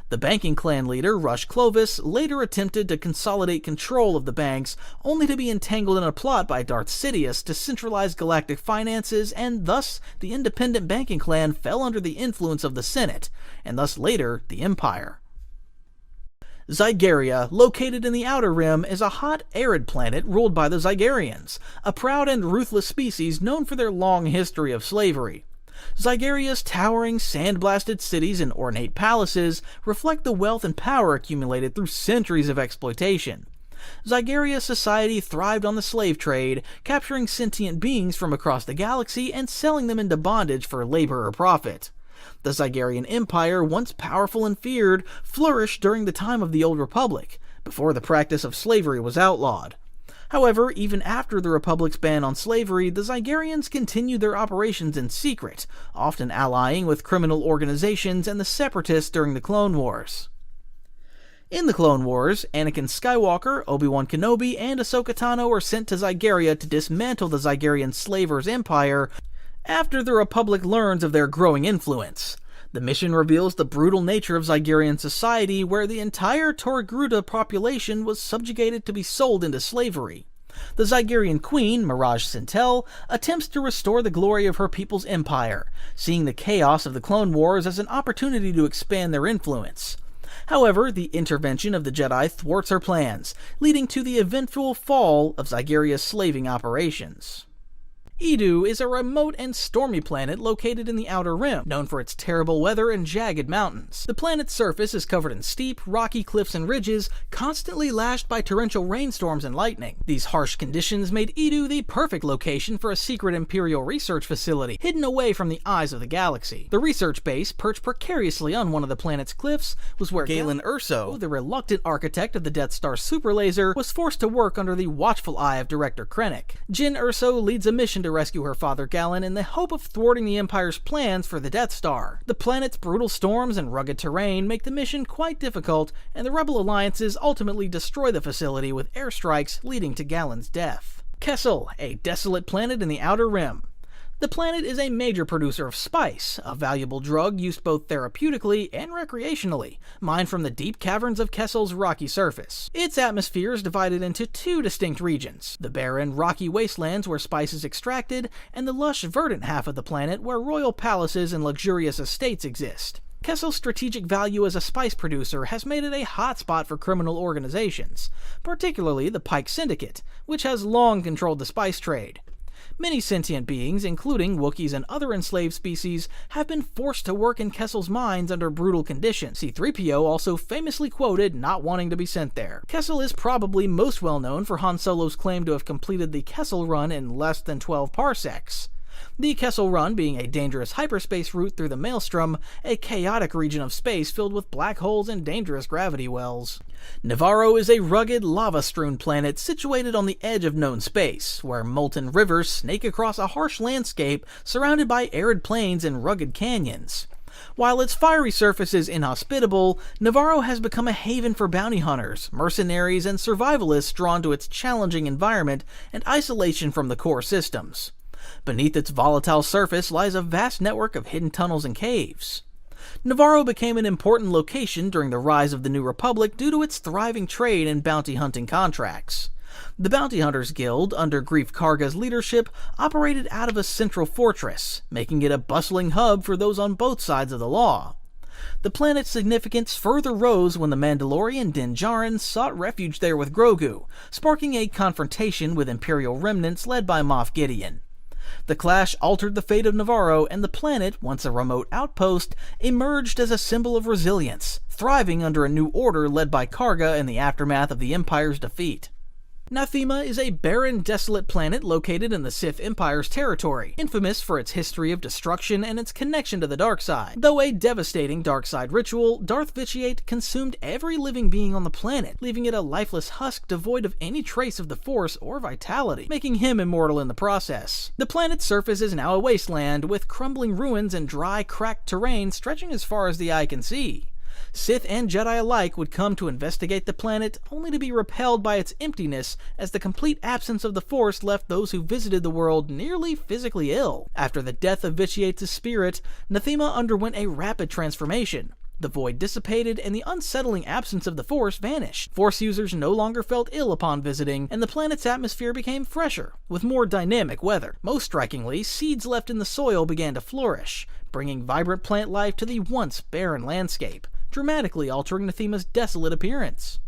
The banking clan leader, Rush Clovis, later attempted to consolidate control of the banks, only to be entangled in a plot by Darth Sidious to centralize galactic finances, and thus the independent banking clan fell under the influence of the Senate, and thus later the Empire. Zygeria, located in the Outer Rim, is a hot, arid planet ruled by the Zygerians, a proud and ruthless species known for their long history of slavery. Zygeria's towering, sand-blasted cities and ornate palaces reflect the wealth and power accumulated through centuries of exploitation. Zygeria's society thrived on the slave trade, capturing sentient beings from across the galaxy and selling them into bondage for labor or profit. The Zygerian Empire, once powerful and feared, flourished during the time of the Old Republic, before the practice of slavery was outlawed. However, even after the Republic's ban on slavery, the Zygerians continued their operations in secret, often allying with criminal organizations and the Separatists during the Clone Wars. In the Clone Wars, Anakin Skywalker, Obi-Wan Kenobi, and Ahsoka Tano were sent to Zygeria to dismantle the Zygerian slavers' empire after the Republic learns of their growing influence. The mission reveals the brutal nature of Zygerian society, where the entire Torgruta population was subjugated to be sold into slavery. The Zygerian queen, Mirage Sintel, attempts to restore the glory of her people's empire, seeing the chaos of the Clone Wars as an opportunity to expand their influence. However, the intervention of the Jedi thwarts her plans, leading to the eventful fall of Zygeria's slaving operations. Edu is a remote and stormy planet located in the Outer Rim, known for its terrible weather and jagged mountains. The planet's surface is covered in steep, rocky cliffs and ridges, constantly lashed by torrential rainstorms and lightning. These harsh conditions made Edu the perfect location for a secret Imperial research facility, hidden away from the eyes of the galaxy. The research base, perched precariously on one of the planet's cliffs, was where Galen Erso, the reluctant architect of the Death Star superlaser, was forced to work under the watchful eye of Director Krennic. Jyn Erso leads a mission to rescue her father Galen in the hope of thwarting the Empire's plans for the Death Star. The planet's brutal storms and rugged terrain make the mission quite difficult, and the Rebel alliances ultimately destroy the facility with airstrikes leading to Galen's death. Kessel, a desolate planet in the Outer Rim. The planet is a major producer of spice, a valuable drug used both therapeutically and recreationally, mined from the deep caverns of Kessel's rocky surface. Its atmosphere is divided into two distinct regions: the barren, rocky wastelands where spice is extracted, and the lush, verdant half of the planet where royal palaces and luxurious estates exist. Kessel's strategic value as a spice producer has made it a hotspot for criminal organizations, particularly the Pike Syndicate, which has long controlled the spice trade. Many sentient beings, including Wookiees and other enslaved species, have been forced to work in Kessel's mines under brutal conditions. C-3PO also famously quoted not wanting to be sent there. Kessel is probably most well known for Han Solo's claim to have completed the Kessel Run in less than 12 parsecs. The Kessel Run being a dangerous hyperspace route through the Maelstrom, a chaotic region of space filled with black holes and dangerous gravity wells. Nevarro is a rugged, lava-strewn planet situated on the edge of known space, where molten rivers snake across a harsh landscape surrounded by arid plains and rugged canyons. While its fiery surface is inhospitable, Nevarro has become a haven for bounty hunters, mercenaries, and survivalists drawn to its challenging environment and isolation from the core systems. Beneath its volatile surface lies a vast network of hidden tunnels and caves. Nevarro became an important location during the rise of the New Republic due to its thriving trade and bounty hunting contracts. The Bounty Hunters Guild, under Greef Karga's leadership, operated out of a central fortress, making it a bustling hub for those on both sides of the law. The planet's significance further rose when the Mandalorian Din Djarin sought refuge there with Grogu, sparking a confrontation with Imperial remnants led by Moff Gideon. The clash altered the fate of Nevarro, and the planet, once a remote outpost, emerged as a symbol of resilience, thriving under a new order led by Karga in the aftermath of the Empire's defeat. Nathema is a barren, desolate planet located in the Sith Empire's territory, infamous for its history of destruction and its connection to the dark side. Though a devastating dark side ritual, Darth Vitiate consumed every living being on the planet, leaving it a lifeless husk devoid of any trace of the Force or vitality, making him immortal in the process. The planet's surface is now a wasteland, with crumbling ruins and dry, cracked terrain stretching as far as the eye can see. Sith and Jedi alike would come to investigate the planet, only to be repelled by its emptiness, as the complete absence of the Force left those who visited the world nearly physically ill. After the death of Vitiate's spirit, Nathema underwent a rapid transformation. The void dissipated, and the unsettling absence of the Force vanished. Force users no longer felt ill upon visiting, and the planet's atmosphere became fresher, with more dynamic weather. Most strikingly, seeds left in the soil began to flourish, bringing vibrant plant life to the once barren landscape, dramatically altering the theme's desolate appearance.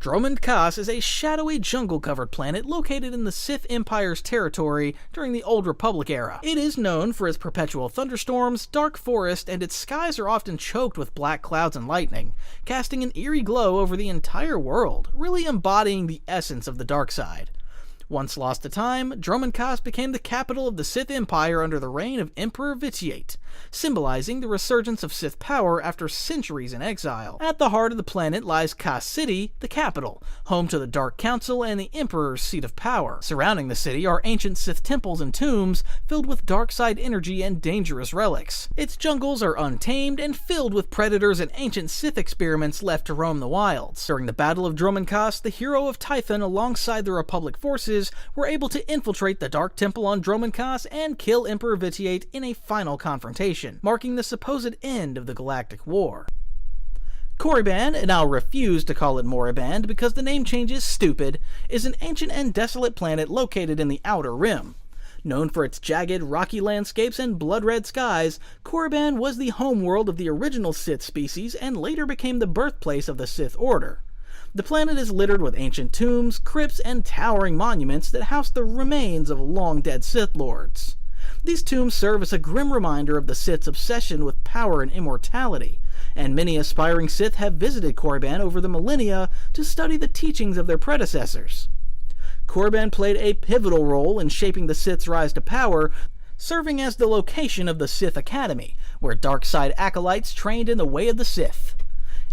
Dromund Kaas is a shadowy jungle-covered planet located in the Sith Empire's territory during the Old Republic era. It is known for its perpetual thunderstorms, dark forest, and its skies are often choked with black clouds and lightning, casting an eerie glow over the entire world, really embodying the essence of the dark side. Once lost to time, Dromund Kaas became the capital of the Sith Empire under the reign of Emperor Vitiate, symbolizing the resurgence of Sith power after centuries in exile. At the heart of the planet lies Kaas City, the capital, home to the Dark Council and the Emperor's seat of power. Surrounding the city are ancient Sith temples and tombs filled with dark side energy and dangerous relics. Its jungles are untamed and filled with predators and ancient Sith experiments left to roam the wilds. During the Battle of Dromund Kaas, the hero of Tython alongside the Republic forces were able to infiltrate the Dark Temple on Dromund Kaas and kill Emperor Vitiate in a final confrontation, marking the supposed end of the Galactic War. Korriban, and I'll refuse to call it Moriband because the name change is stupid, is an ancient and desolate planet located in the Outer Rim. Known for its jagged, rocky landscapes and blood-red skies, Korriban was the homeworld of the original Sith species and later became the birthplace of the Sith Order. The planet is littered with ancient tombs, crypts, and towering monuments that house the remains of long-dead Sith Lords. These tombs serve as a grim reminder of the Sith's obsession with power and immortality, and many aspiring Sith have visited Korriban over the millennia to study the teachings of their predecessors. Korriban played a pivotal role in shaping the Sith's rise to power, serving as the location of the Sith Academy, where dark side acolytes trained in the way of the Sith.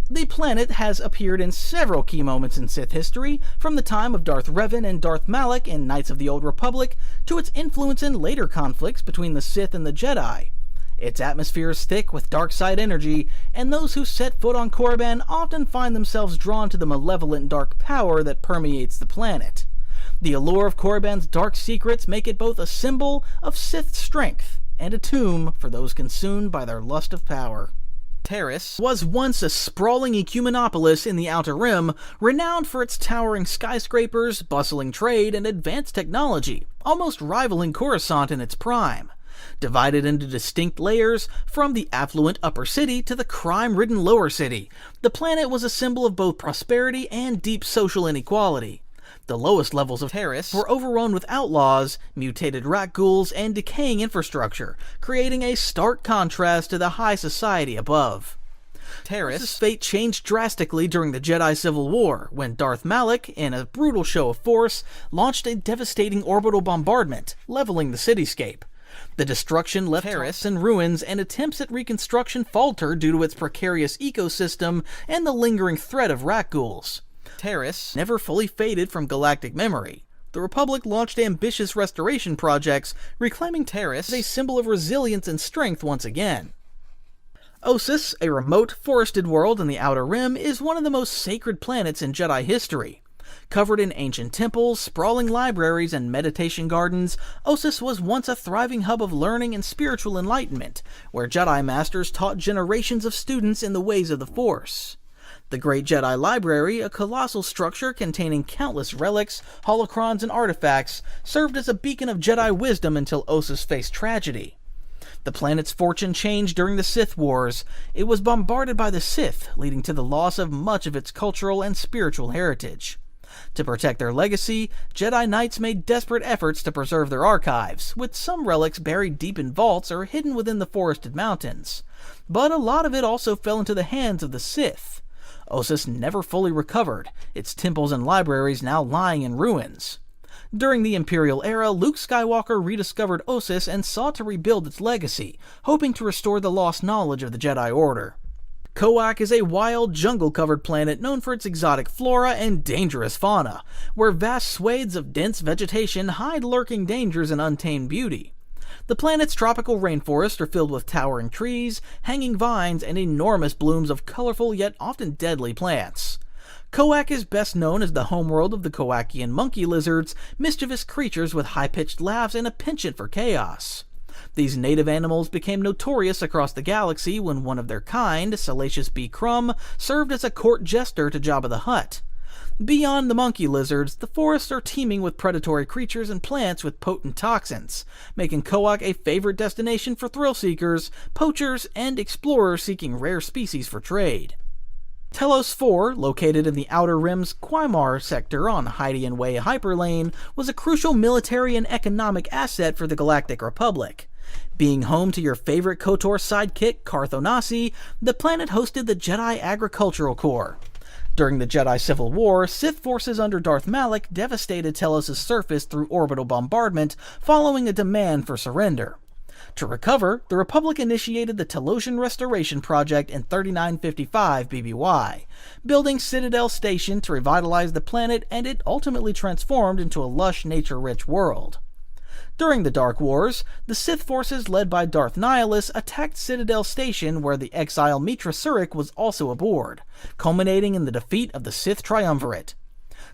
The planet has appeared in several key moments in Sith history, from the time of Darth Revan and Darth Malak in Knights of the Old Republic, to its influence in later conflicts between the Sith and the Jedi. Its atmosphere is thick with dark side energy, and those who set foot on Korriban often find themselves drawn to the malevolent dark power that permeates the planet. The allure of Korriban's dark secrets make it both a symbol of Sith strength and a tomb for those consumed by their lust of power. Taris was once a sprawling ecumenopolis in the Outer Rim, renowned for its towering skyscrapers, bustling trade, and advanced technology, almost rivaling Coruscant in its prime. Divided into distinct layers, from the affluent upper city to the crime-ridden lower city, the planet was a symbol of both prosperity and deep social inequality. The lowest levels of Taris were overrun with outlaws, mutated rat ghouls, and decaying infrastructure, creating a stark contrast to the high society above. Taris' fate changed drastically during the Jedi Civil War, when Darth Malak, in a brutal show of force, launched a devastating orbital bombardment, leveling the cityscape. The destruction left Taris in ruins, and attempts at reconstruction faltered due to its precarious ecosystem and the lingering threat of rat ghouls. Taris never fully faded from galactic memory. The Republic launched ambitious restoration projects, reclaiming Taris as a symbol of resilience and strength once again. Ossus, a remote, forested world in the Outer Rim, is one of the most sacred planets in Jedi history. Covered in ancient temples, sprawling libraries, and meditation gardens, Ossus was once a thriving hub of learning and spiritual enlightenment, where Jedi Masters taught generations of students in the ways of the Force. The Great Jedi Library, a colossal structure containing countless relics, holocrons, and artifacts, served as a beacon of Jedi wisdom until Ossus faced tragedy. The planet's fortune changed during the Sith Wars. It was bombarded by the Sith, leading to the loss of much of its cultural and spiritual heritage. To protect their legacy, Jedi Knights made desperate efforts to preserve their archives, with some relics buried deep in vaults or hidden within the forested mountains. But a lot of it also fell into the hands of the Sith. Ossus never fully recovered, its temples and libraries now lying in ruins. During the Imperial era, Luke Skywalker rediscovered Ossus and sought to rebuild its legacy, hoping to restore the lost knowledge of the Jedi Order. Koak is a wild, jungle-covered planet known for its exotic flora and dangerous fauna, where vast swathes of dense vegetation hide lurking dangers and untamed beauty. The planet's tropical rainforests are filled with towering trees, hanging vines, and enormous blooms of colorful yet often deadly plants. Koak is best known as the homeworld of the Koakian monkey lizards, mischievous creatures with high-pitched laughs and a penchant for chaos. These native animals became notorious across the galaxy when one of their kind, Salacious B. Crumb, served as a court jester to Jabba the Hutt. Beyond the monkey lizards, the forests are teeming with predatory creatures and plants with potent toxins, making Koak a favorite destination for thrill seekers, poachers, and explorers seeking rare species for trade. Telos 4, located in the Outer Rim's Quaimar sector on Hydian Way Hyperlane, was a crucial military and economic asset for the Galactic Republic. Being home to your favorite KOTOR sidekick, Carthonasi, the planet hosted the Jedi Agricultural Corps. During the Jedi Civil War, Sith forces under Darth Malak devastated Telos' surface through orbital bombardment, following a demand for surrender. To recover, the Republic initiated the Telosian Restoration Project in 3955 BBY, building Citadel Station to revitalize the planet, and it ultimately transformed into a lush, nature-rich world. During the Dark Wars, the Sith forces led by Darth Nihilus attacked Citadel Station, where the exile Mitra Surik was also aboard, culminating in the defeat of the Sith Triumvirate.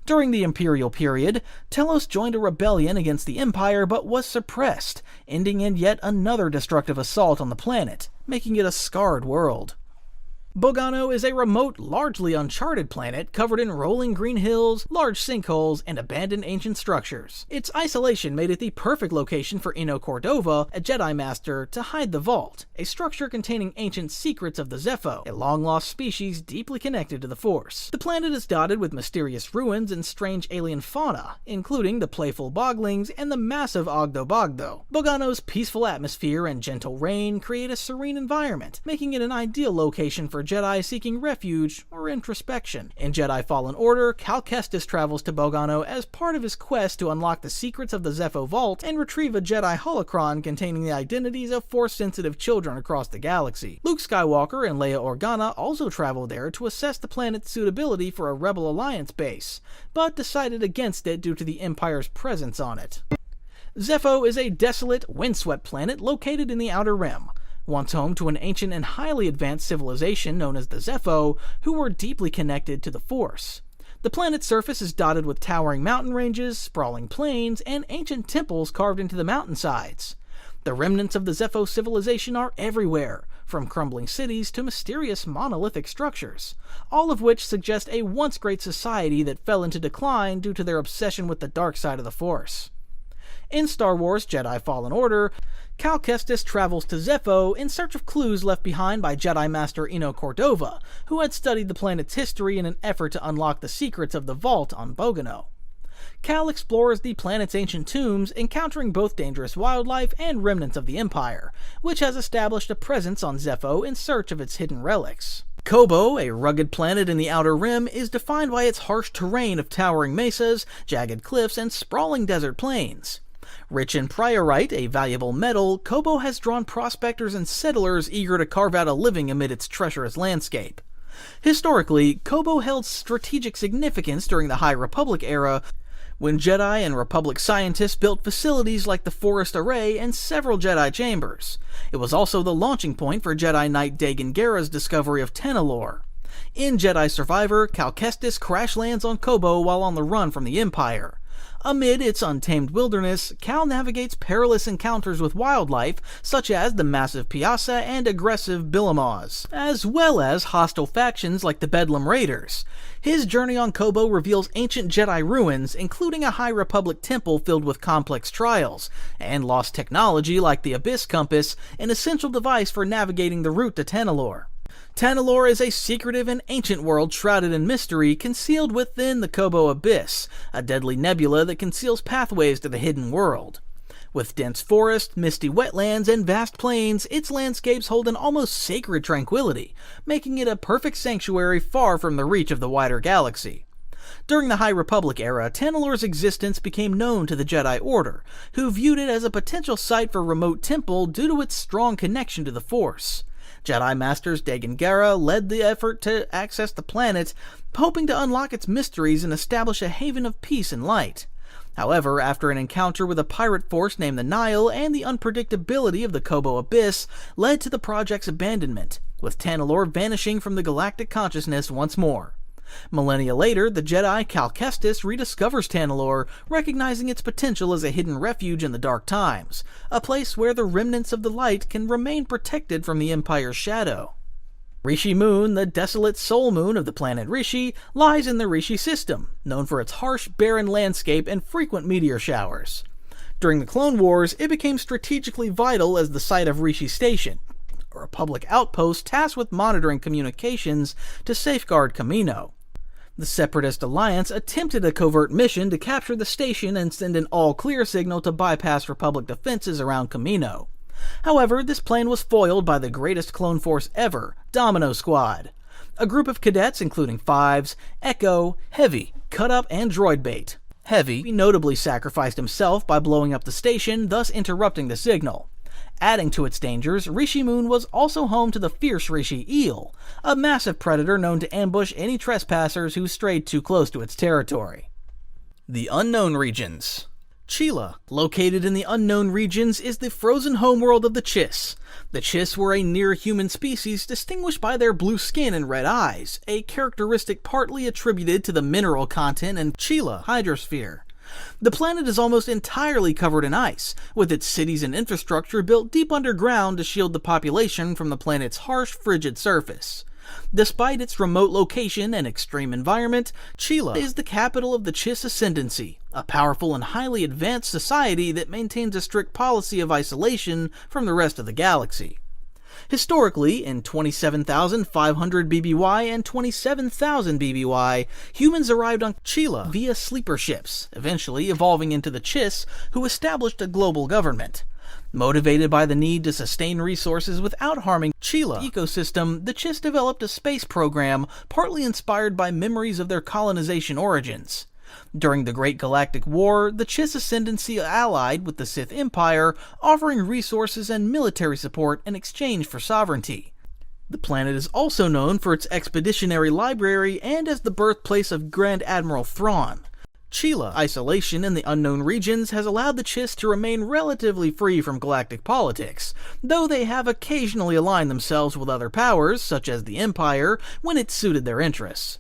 During the Imperial period, Telos joined a rebellion against the Empire but was suppressed, ending in yet another destructive assault on the planet, making it a scarred world. Bogano is a remote, largely uncharted planet covered in rolling green hills, large sinkholes, and abandoned ancient structures. Its isolation made it the perfect location for Ino Cordova, a Jedi Master, to hide the Vault, a structure containing ancient secrets of the Zepho, a long-lost species deeply connected to the Force. The planet is dotted with mysterious ruins and strange alien fauna, including the playful Boglings and the massive Ogdo Bogdo. Bogano's peaceful atmosphere and gentle rain create a serene environment, making it an ideal location for Jedi seeking refuge or introspection. In Jedi Fallen Order, Cal Kestis travels to Bogano as part of his quest to unlock the secrets of the Zepho Vault and retrieve a Jedi holocron containing the identities of Force-sensitive children across the galaxy. Luke Skywalker and Leia Organa also travel there to assess the planet's suitability for a Rebel Alliance base, but decided against it due to the Empire's presence on it. Zepho is a desolate, windswept planet located in the Outer Rim, once home to an ancient and highly advanced civilization known as the Zepho, who were deeply connected to the Force. The planet's surface is dotted with towering mountain ranges, sprawling plains, and ancient temples carved into the mountainsides. The remnants of the Zepho civilization are everywhere, from crumbling cities to mysterious monolithic structures, all of which suggest a once great society that fell into decline due to their obsession with the dark side of the Force. In Star Wars Jedi Fallen Order, Cal Kestis travels to Zepho in search of clues left behind by Jedi Master Ino Cordova, who had studied the planet's history in an effort to unlock the secrets of the Vault on Bogano. Cal explores the planet's ancient tombs, encountering both dangerous wildlife and remnants of the Empire, which has established a presence on Zepho in search of its hidden relics. Kobo, a rugged planet in the Outer Rim, is defined by its harsh terrain of towering mesas, jagged cliffs, and sprawling desert plains. Rich in priorite, a valuable metal, Kobo has drawn prospectors and settlers eager to carve out a living amid its treacherous landscape. Historically, Kobo held strategic significance during the High Republic era, when Jedi and Republic scientists built facilities like the Forest Array and several Jedi chambers. It was also the launching point for Jedi Knight Dagan Gera's discovery of Tenalore. In Jedi Survivor, Cal Kestis crash lands on Kobo while on the run from the Empire. Amid its untamed wilderness, Cal navigates perilous encounters with wildlife, such as the massive Piasa and aggressive Billamaz, as well as hostile factions like the Bedlam Raiders. His journey on Kobo reveals ancient Jedi ruins, including a High Republic temple filled with complex trials, and lost technology like the Abyss Compass, an essential device for navigating the route to Tenalore. Tenalore is a secretive and ancient world shrouded in mystery, concealed within the Kobo Abyss, a deadly nebula that conceals pathways to the hidden world. With dense forest, misty wetlands, and vast plains, its landscapes hold an almost sacred tranquility, making it a perfect sanctuary far from the reach of the wider galaxy. During the High Republic era, Tenalore's existence became known to the Jedi Order, who viewed it as a potential site for a remote temple due to its strong connection to the Force. Jedi Masters Dagan Gera led the effort to access the planet, hoping to unlock its mysteries and establish a haven of peace and light. However, after an encounter with a pirate force named the Nile and the unpredictability of the Kobo Abyss led to the project's abandonment, with Tenalore vanishing from the galactic consciousness once more. Millennia later, the Jedi Cal Kestis rediscovers Tanalorr, recognizing its potential as a hidden refuge in the Dark Times, a place where the remnants of the light can remain protected from the Empire's shadow. Rishi Moon, the desolate soul moon of the planet Rishi, lies in the Rishi system, known for its harsh, barren landscape and frequent meteor showers. During the Clone Wars, it became strategically vital as the site of Rishi Station, a Republic outpost tasked with monitoring communications to safeguard Kamino. The Separatist Alliance attempted a covert mission to capture the station and send an all-clear signal to bypass Republic defenses around Kamino. However, this plan was foiled by the greatest clone force ever, Domino Squad. A group of cadets including Fives, Echo, Heavy, Cut Up, and Droid Bait. Heavy notably sacrificed himself by blowing up the station, thus interrupting the signal. Adding to its dangers, Rishi Moon was also home to the fierce Rishi Eel, a massive predator known to ambush any trespassers who strayed too close to its territory. The Unknown Regions. Chila, located in the Unknown Regions, is the frozen homeworld of the Chiss. The Chiss were a near-human species distinguished by their blue skin and red eyes, a characteristic partly attributed to the mineral content in Chila hydrosphere. The planet is almost entirely covered in ice, with its cities and infrastructure built deep underground to shield the population from the planet's harsh, frigid surface. Despite its remote location and extreme environment, Chila is the capital of the Chiss Ascendancy, a powerful and highly advanced society that maintains a strict policy of isolation from the rest of the galaxy. Historically, in 27,500 BBY and 27,000 BBY, humans arrived on Chila via sleeper ships, eventually evolving into the Chiss, who established a global government. Motivated by the need to sustain resources without harming Chila ecosystem, the Chiss developed a space program partly inspired by memories of their colonization origins. During the Great Galactic War, the Chiss Ascendancy allied with the Sith Empire, offering resources and military support in exchange for sovereignty. The planet is also known for its expeditionary library and as the birthplace of Grand Admiral Thrawn. Chila isolation in the Unknown Regions has allowed the Chiss to remain relatively free from galactic politics, though they have occasionally aligned themselves with other powers, such as the Empire, when it suited their interests.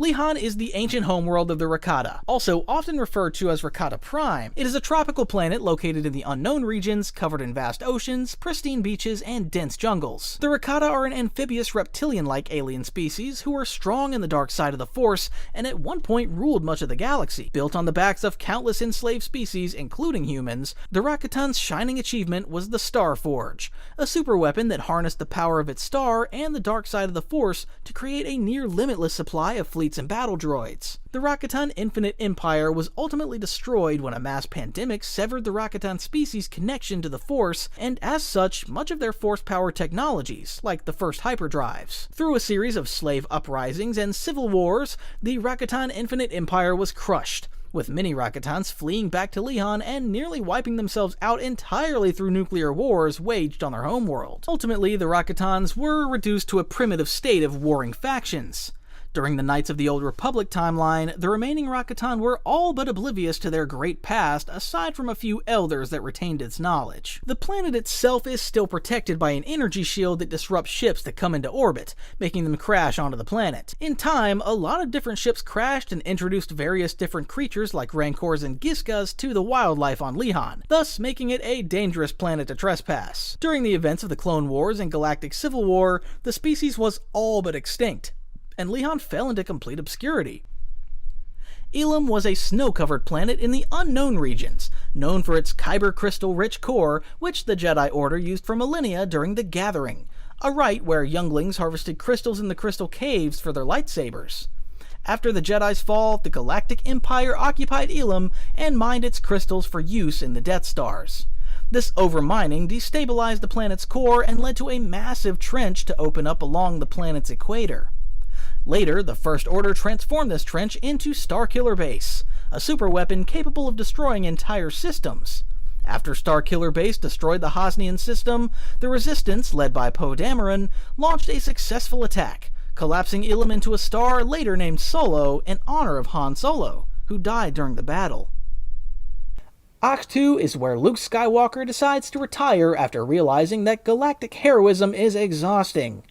Lihan is the ancient homeworld of the Rakata, also often referred to as Rakata Prime. It is a tropical planet located in the Unknown Regions, covered in vast oceans, pristine beaches, and dense jungles. The Rakata are an amphibious reptilian-like alien species who are strong in the dark side of the Force and at one point ruled much of the galaxy. Built on the backs of countless enslaved species, including humans, the Rakatan's shining achievement was the Star Forge, a superweapon that harnessed the power of its star and the dark side of the Force to create a near-limitless supply of fleets and battle droids. The Rakatan Infinite Empire was ultimately destroyed when a mass pandemic severed the Rakatan species' connection to the Force, and as such, much of their Force-powered technologies, like the first hyperdrives. Through a series of slave uprisings and civil wars, the Rakatan Infinite Empire was crushed, with many Rakatans fleeing back to Lihan and nearly wiping themselves out entirely through nuclear wars waged on their homeworld. Ultimately, the Rakatans were reduced to a primitive state of warring factions. During the Knights of the Old Republic timeline, the remaining Rakatan were all but oblivious to their great past, aside from a few elders that retained its knowledge. The planet itself is still protected by an energy shield that disrupts ships that come into orbit, making them crash onto the planet. In time, a lot of different ships crashed and introduced various different creatures like Rancors and Giskas to the wildlife on Lihan, thus making it a dangerous planet to trespass. During the events of the Clone Wars and Galactic Civil War, the species was all but extinct, and Lihan fell into complete obscurity. Elam was a snow-covered planet in the Unknown Regions, known for its kyber crystal-rich core, which the Jedi Order used for millennia during the Gathering, a rite where younglings harvested crystals in the crystal caves for their lightsabers. After the Jedi's fall, the Galactic Empire occupied Elam and mined its crystals for use in the Death Stars. This overmining destabilized the planet's core and led to a massive trench to open up along the planet's equator. Later, the First Order transformed this trench into Starkiller Base, a superweapon capable of destroying entire systems. After Starkiller Base destroyed the Hosnian system, the Resistance, led by Poe Dameron, launched a successful attack, collapsing Elam into a star later named Solo in honor of Han Solo, who died during the battle. Ahch-To is where Luke Skywalker decides to retire after realizing that galactic heroism is exhausting.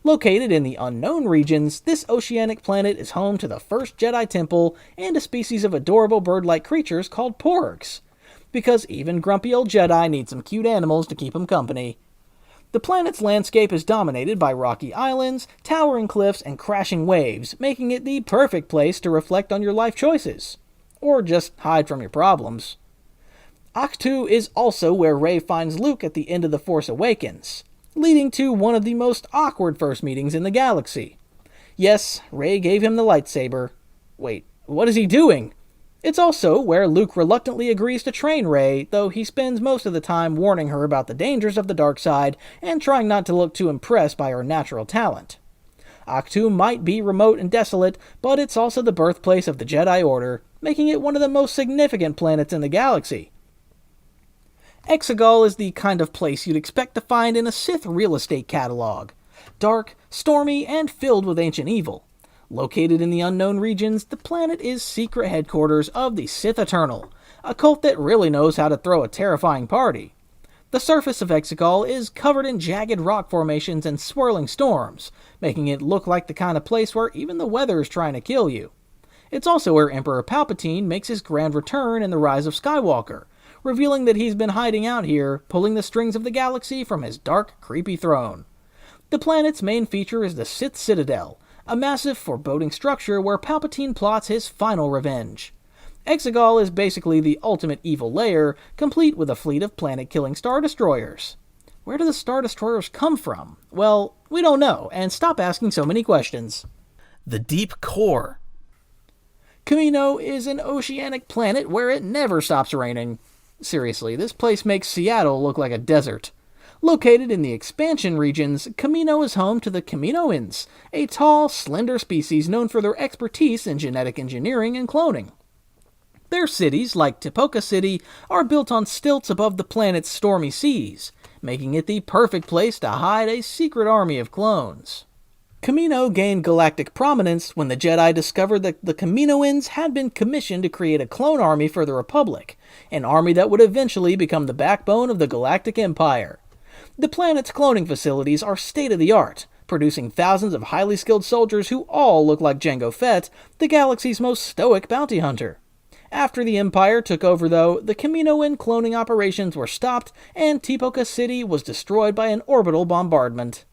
Located in the unknown regions, this oceanic planet is home to the first Jedi Temple and a species of adorable bird-like creatures called porgs. Because even grumpy old Jedi need some cute animals to keep them company. The planet's landscape is dominated by rocky islands, towering cliffs, and crashing waves, making it the perfect place to reflect on your life choices. Or just hide from your problems. Ahch-To is also where Rey finds Luke at the end of The Force Awakens, leading to one of the most awkward first meetings in the galaxy. Yes, Rey gave him the lightsaber. Wait, what is he doing? It's also where Luke reluctantly agrees to train Rey, though he spends most of the time warning her about the dangers of the dark side and trying not to look too impressed by her natural talent. Ahch-To might be remote and desolate, but it's also the birthplace of the Jedi Order, making it one of the most significant planets in the galaxy. Exegol is the kind of place you'd expect to find in a Sith real estate catalog. Dark, stormy, and filled with ancient evil. Located in the unknown regions, the planet is secret headquarters of the Sith Eternal, a cult that really knows how to throw a terrifying party. The surface of Exegol is covered in jagged rock formations and swirling storms, making it look like the kind of place where even the weather is trying to kill you. It's also where Emperor Palpatine makes his grand return in The Rise of Skywalker, revealing that he's been hiding out here, pulling the strings of the galaxy from his dark, creepy throne. The planet's main feature is the Sith Citadel, a massive, foreboding structure where Palpatine plots his final revenge. Exegol is basically the ultimate evil lair, complete with a fleet of planet-killing Star Destroyers. Where do the Star Destroyers come from? Well, we don't know, and stop asking so many questions. The Deep Core. Kamino is an oceanic planet where it never stops raining. Seriously, this place makes Seattle look like a desert. Located in the expansion regions, Kamino is home to the Kaminoans, a tall, slender species known for their expertise in genetic engineering and cloning. Their cities, like Tipoca City, are built on stilts above the planet's stormy seas, making it the perfect place to hide a secret army of clones. Kamino gained galactic prominence when the Jedi discovered that the Kaminoans had been commissioned to create a clone army for the Republic, an army that would eventually become the backbone of the Galactic Empire. The planet's cloning facilities are state-of-the-art, producing thousands of highly skilled soldiers who all look like Jango Fett, the galaxy's most stoic bounty hunter. After the Empire took over, though, the Kaminoan cloning operations were stopped, and Tipoca City was destroyed by an orbital bombardment.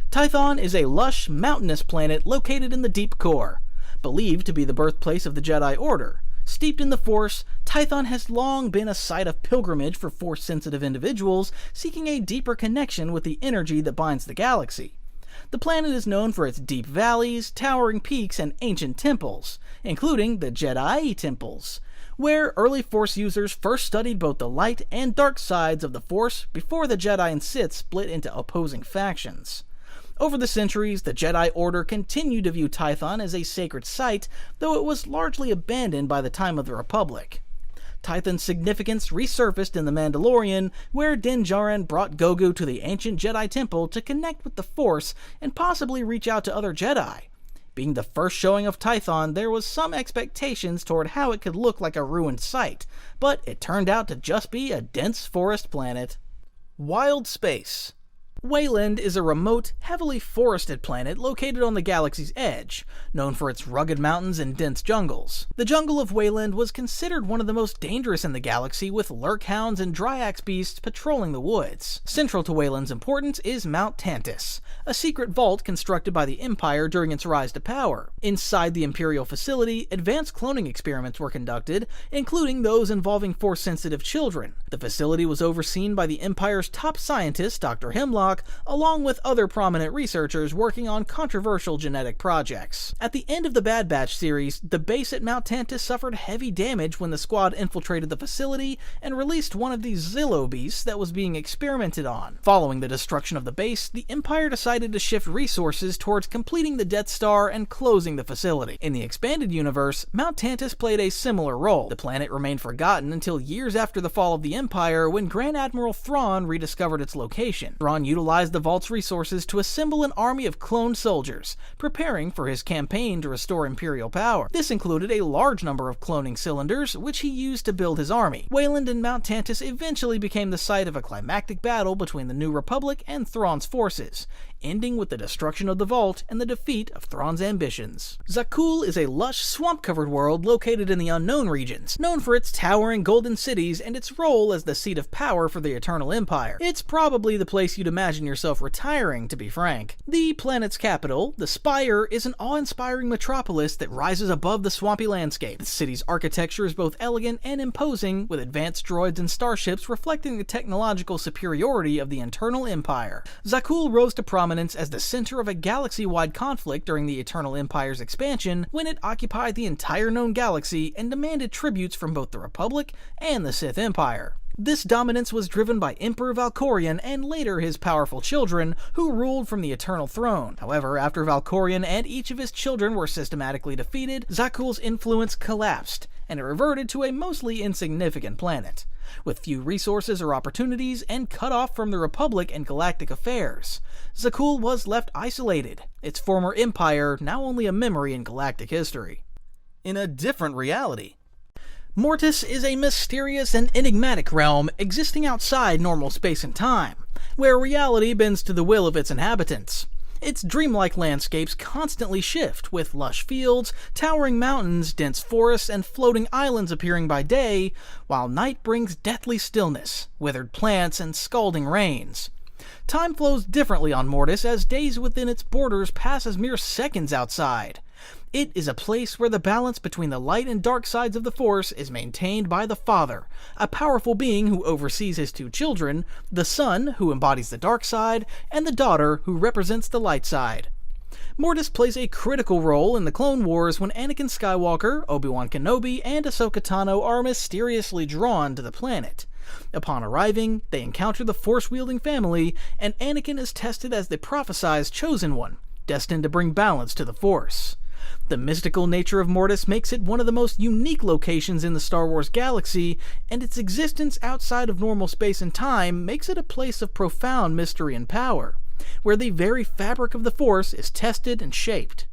Tython is a lush, mountainous planet located in the Deep Core, believed to be the birthplace of the Jedi Order. Steeped in the Force, Tython has long been a site of pilgrimage for Force-sensitive individuals seeking a deeper connection with the energy that binds the galaxy. The planet is known for its deep valleys, towering peaks, and ancient temples, including the Jedi temples, where early Force users first studied both the light and dark sides of the Force before the Jedi and Sith split into opposing factions. Over the centuries, the Jedi Order continued to view Tython as a sacred site, though it was largely abandoned by the time of the Republic. Tython's significance resurfaced in The Mandalorian, where Din Djarin brought Grogu to the ancient Jedi Temple to connect with the Force and possibly reach out to other Jedi. Being the first showing of Tython, there was some expectations toward how it could look like a ruined site, but it turned out to just be a dense forest planet. Wild Space. Wayland is a remote, heavily forested planet located on the galaxy's edge, known for its rugged mountains and dense jungles. The jungle of Wayland was considered one of the most dangerous in the galaxy, with lurkhounds and Dryax beasts patrolling the woods. Central to Wayland's importance is Mount Tantus, a secret vault constructed by the Empire during its rise to power. Inside the Imperial facility, advanced cloning experiments were conducted, including those involving Force-sensitive children. The facility was overseen by the Empire's top scientist, Dr. Hemlock, along with other prominent researchers working on controversial genetic projects. At the end of the Bad Batch series, the base at Mount Tantus suffered heavy damage when the squad infiltrated the facility and released one of these Zillo beasts that was being experimented on. Following the destruction of the base, the Empire decided to shift resources towards completing the Death Star and closing the facility. In the expanded universe, Mount Tantus played a similar role. The planet remained forgotten until years after the fall of the Empire, when Grand Admiral Thrawn rediscovered its location. Thrawn utilized utilized the vault's resources to assemble an army of cloned soldiers, preparing for his campaign to restore Imperial power. This included a large number of cloning cylinders, which he used to build his army. Wayland and Mount Tantus eventually became the site of a climactic battle between the New Republic and Thrawn's forces, ending with the destruction of the Vault and the defeat of Thrawn's ambitions. Zakuul is a lush, swamp-covered world located in the Unknown regions, known for its towering golden cities and its role as the seat of power for the Eternal Empire. It's probably the place you'd imagine yourself retiring, to be frank. The planet's capital, the Spire, is an awe-inspiring metropolis that rises above the swampy landscape. The city's architecture is both elegant and imposing, with advanced droids and starships reflecting the technological superiority of the Eternal Empire. Zakuul rose to prominence as the center of a galaxy-wide conflict during the Eternal Empire's expansion, when it occupied the entire known galaxy and demanded tributes from both the Republic and the Sith Empire. This dominance was driven by Emperor Valkorion and later his powerful children, who ruled from the Eternal Throne. However, after Valkorion and each of his children were systematically defeated, Zakuul's influence collapsed, and it reverted to a mostly insignificant planet, with few resources or opportunities and cut off from the Republic and galactic affairs. Zakuul was left isolated, its former empire now only a memory in galactic history. In a different reality, Mortis is a mysterious and enigmatic realm existing outside normal space and time, where reality bends to the will of its inhabitants. Its dreamlike landscapes constantly shift, with lush fields, towering mountains, dense forests, and floating islands appearing by day, while night brings deathly stillness, withered plants, and scalding rains. Time flows differently on Mortis, as days within its borders pass as mere seconds outside. It is a place where the balance between the light and dark sides of the Force is maintained by the Father, a powerful being who oversees his two children, the Son, who embodies the dark side, and the daughter, who represents the light side. Mortis plays a critical role in the Clone Wars when Anakin Skywalker, Obi-Wan Kenobi, and Ahsoka Tano are mysteriously drawn to the planet. Upon arriving, they encounter the Force-wielding family, and Anakin is tested as the prophesized Chosen One, destined to bring balance to the Force. The mystical nature of Mortis makes it one of the most unique locations in the Star Wars galaxy, and its existence outside of normal space and time makes it a place of profound mystery and power, where the very fabric of the Force is tested and shaped.